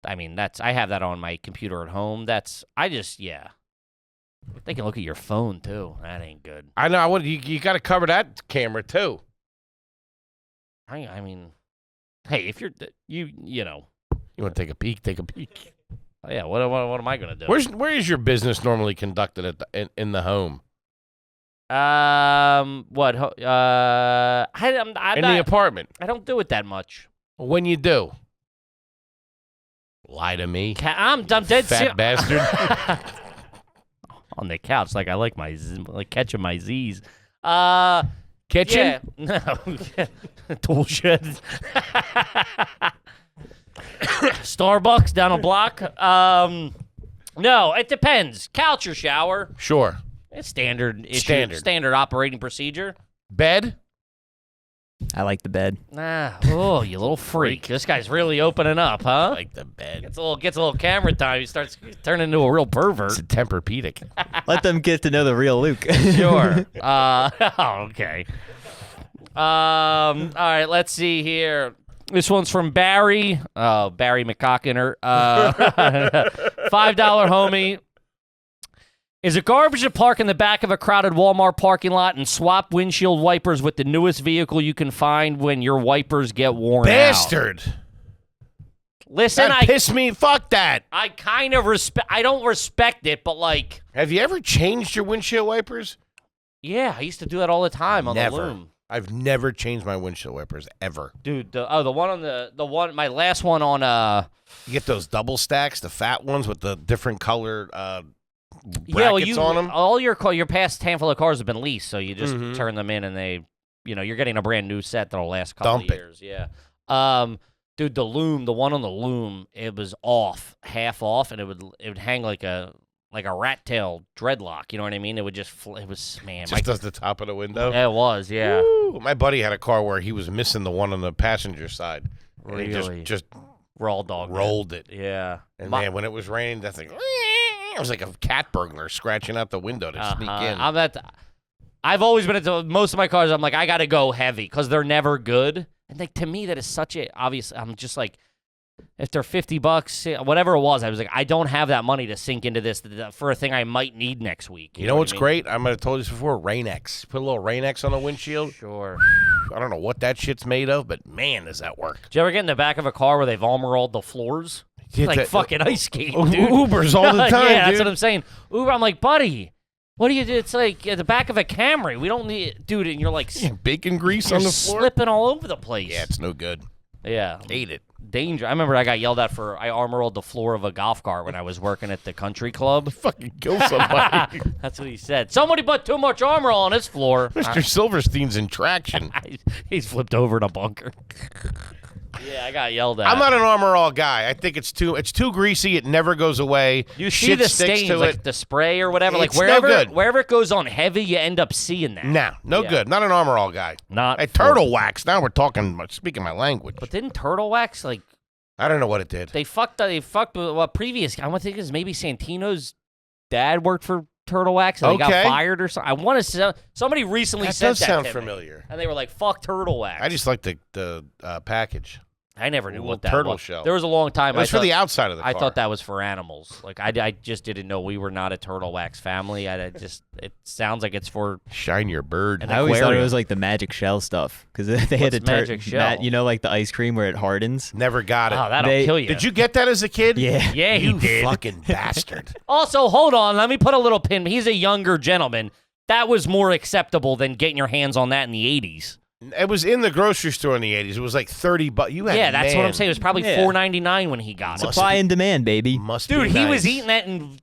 I mean, I have that on my computer at home. Yeah. They can look at your phone too. That ain't good. I know. You got to cover that camera too. I mean, hey, if you know. You want to take a peek? Take a peek. Oh, yeah. What am I gonna do? Where is your business normally conducted in the home? What? I'm in not, the apartment. I don't do it that much. When you do, lie to me. I'm dead fat bastard. On the couch, like I like catching my Z's. Kitchen? Yeah. No. Tool shed. Starbucks down a block. No, it depends. Couch or shower. Sure. It's standard operating procedure. Bed? I like the bed. Oh, you little freak. This guy's really opening up, huh? I like the bed. Gets a little camera time. He starts turning into a real pervert. It's a Tempur-Pedic. Let them get to know the real Luke. Sure. Okay. All right, let's see here. This one's from Barry. Oh, Barry McCockiner. $5 homie. Is it garbage to park in the back of a crowded Walmart parking lot and swap windshield wipers with the newest vehicle you can find when your wipers get worn Bastard. out? Listen, that pissed me. Fuck that. I kind of I don't respect it, but like. Have you ever changed your windshield wipers? Yeah, I used to do that all the time on the loom. I've never changed my windshield wipers ever. Dude, the one on my last one on You get those double stacks, the fat ones with the different color brackets on them. All your past handful of cars have been leased, so you just turn them in and they, you're getting a brand new set that'll last a couple of years. Yeah. Dude, the one on the loom, it was half off, and it would hang like a rat tail dreadlock. You know what I mean? It would just man. Just does the top of the window. Yeah, it was. Yeah. Woo! My buddy had a car where he was missing the one on the passenger side. And Really? He just raw dog rolled it. Yeah. And man, when it was raining, that thing. It was like a cat burglar scratching out the window to sneak in. I've always been into most of my cars. I'm like, I got to go heavy because they're never good. And like to me, that is such a obvious. I'm just like, if they're $50, whatever it was, I was like, I don't have that money to sink into this for a thing I might need next week. You know what's great? I might have told you this before. Rain-X. Put a little Rain-X on the windshield. Sure. I don't know what that shit's made of, but man, does that work. Did you ever get in the back of a car where they've armoralled the floors? Yeah, like fucking ice skate, dude. Ubers all the time, yeah, dude. that's what I'm saying. Uber, I'm like, buddy, What do you do? It's like at the back of a Camry. We don't need, dude. And you're like, bacon grease you're on the floor. slipping all over the place. Yeah, it's no good. Yeah, Hate it. danger. I remember I got yelled at for I armor-rolled the floor of a golf cart when I was working at the country club. Fucking kill somebody. That's what he said. Somebody put too much armor on his floor. Mr. Silverstein's in traction. He's flipped over in a bunker. Yeah, I got yelled at. I'm not an Armor All guy. I think it's too greasy. It never goes away. You see Shit the sticks stains, to like it. the spray or whatever. It's Like no good. wherever it goes on heavy, you end up seeing that. No good. Not an Armor All guy. Not Hey, for- turtle wax. Now we're talking, speaking my language. But didn't Turtle Wax like I don't know what it did. they fucked with what previous? I want to think it's maybe Santino's dad worked for Turtle Wax and they got Okay. fired or something. I want to say somebody recently That said does that sound to me. familiar. And they were like, "Fuck Turtle Wax." I just like the package. I never knew Little what that turtle was. shell. There was a long time. It was I for thought, the outside of the car. I thought that was for animals. Like I just didn't know we were not a Turtle Wax family. It sounds like it's for. Shine your bird. An I always thought it aquarium. was like the magic shell stuff because they had What's to turn magic shell? you know, like the ice cream where it hardens. Never got it. Oh, that'll They- kill you. Did you get that as a kid? Yeah. Yeah, he You did. fucking bastard. Also, hold on. Let me put a little pin. He's a younger gentleman. That was more acceptable than getting your hands on that in the 80s. It was in the grocery store in the 80s. It was like $30. You had Yeah, that's what I'm man, saying. It was probably Yeah. $4.99 when he got it. Supply and demand, baby. Must Dude, be he was nice. eating that in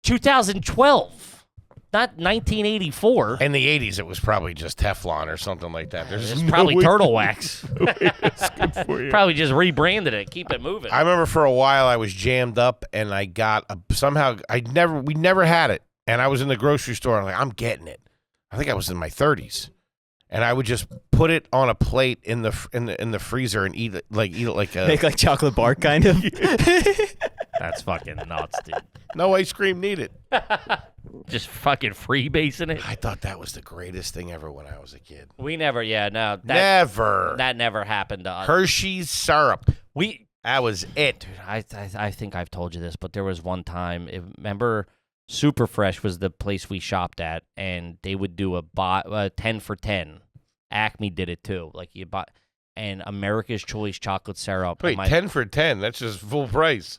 2012, not 1984. In the 80s, it was probably just Teflon or something like that. There's It's no probably way- Turtle Wax. It's good for you. Probably just rebranded it. Keep it moving. I remember for a while I was jammed up and I got we never had it, and I was in the grocery store and I'm like, I'm getting it. I think I was in my 30s, and I would just put it on a plate in the freezer and eat it like a Make like chocolate bark, kind of. That's fucking nuts, dude. no ice cream needed. Just fucking freebasing it. I thought that was the greatest thing ever when I was a kid. We never, that never happened to us. Hershey's syrup. That was it. Dude, I think I've told you this, but there was one time. Remember, Super Fresh was the place we shopped at, and they would do a 10 for 10. Acme did it too. Like you buy, and America's Choice chocolate syrup. Wait, 10 for 10. That's just full price.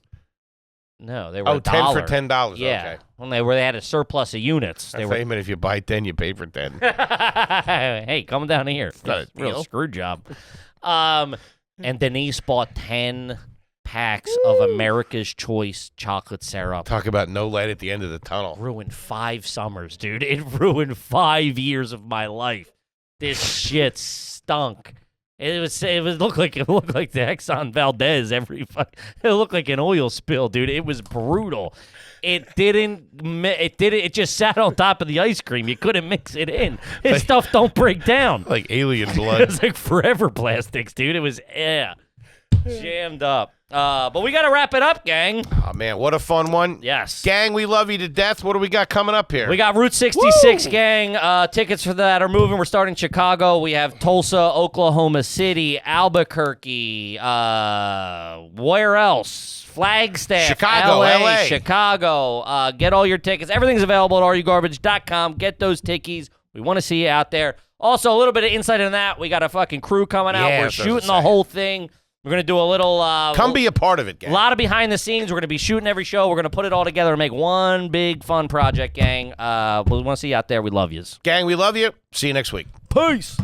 No, they were Oh, 10 for $1. $10. Yeah, Okay. when they had a surplus of units. I They thought you meant if you buy 10, you pay for 10. Hey, come down here. not a Real deal. screw job. And Denise bought 10 packs of America's Choice chocolate syrup. Talk about no light at the end of the tunnel. Ruined 5 summers, dude. It ruined 5 years of my life. This shit stunk. It looked like the Exxon Valdez it looked like an oil spill, dude. It was brutal. It just sat on top of the ice cream. You couldn't mix it in. This stuff don't break down. Like alien It blood. was like forever plastics, dude. It was jammed up. But we got to wrap it up, gang. Oh, man, what a fun one. Yes. Gang, we love you to death. What do we got coming up here? We got Route 66, Woo! gang. Tickets for that are moving. We're starting Chicago. We have Tulsa, Oklahoma City, Albuquerque. Where else? Flagstaff, Chicago, LA. Chicago. Get all your tickets. Everything's available at RUGarbage.com. Get those tickies. We want to see you out there. Also, a little bit of insight on that. We got a fucking crew coming out. Yeah, We're that's what I was shooting the saying. whole thing. We're going to do a little... Come be a part of it, gang. A lot of behind the scenes. We're going to be shooting every show. We're going to put it all together and make one big fun project, gang. We want to see you out there. We love yous. Gang, we love you. See you next week. Peace.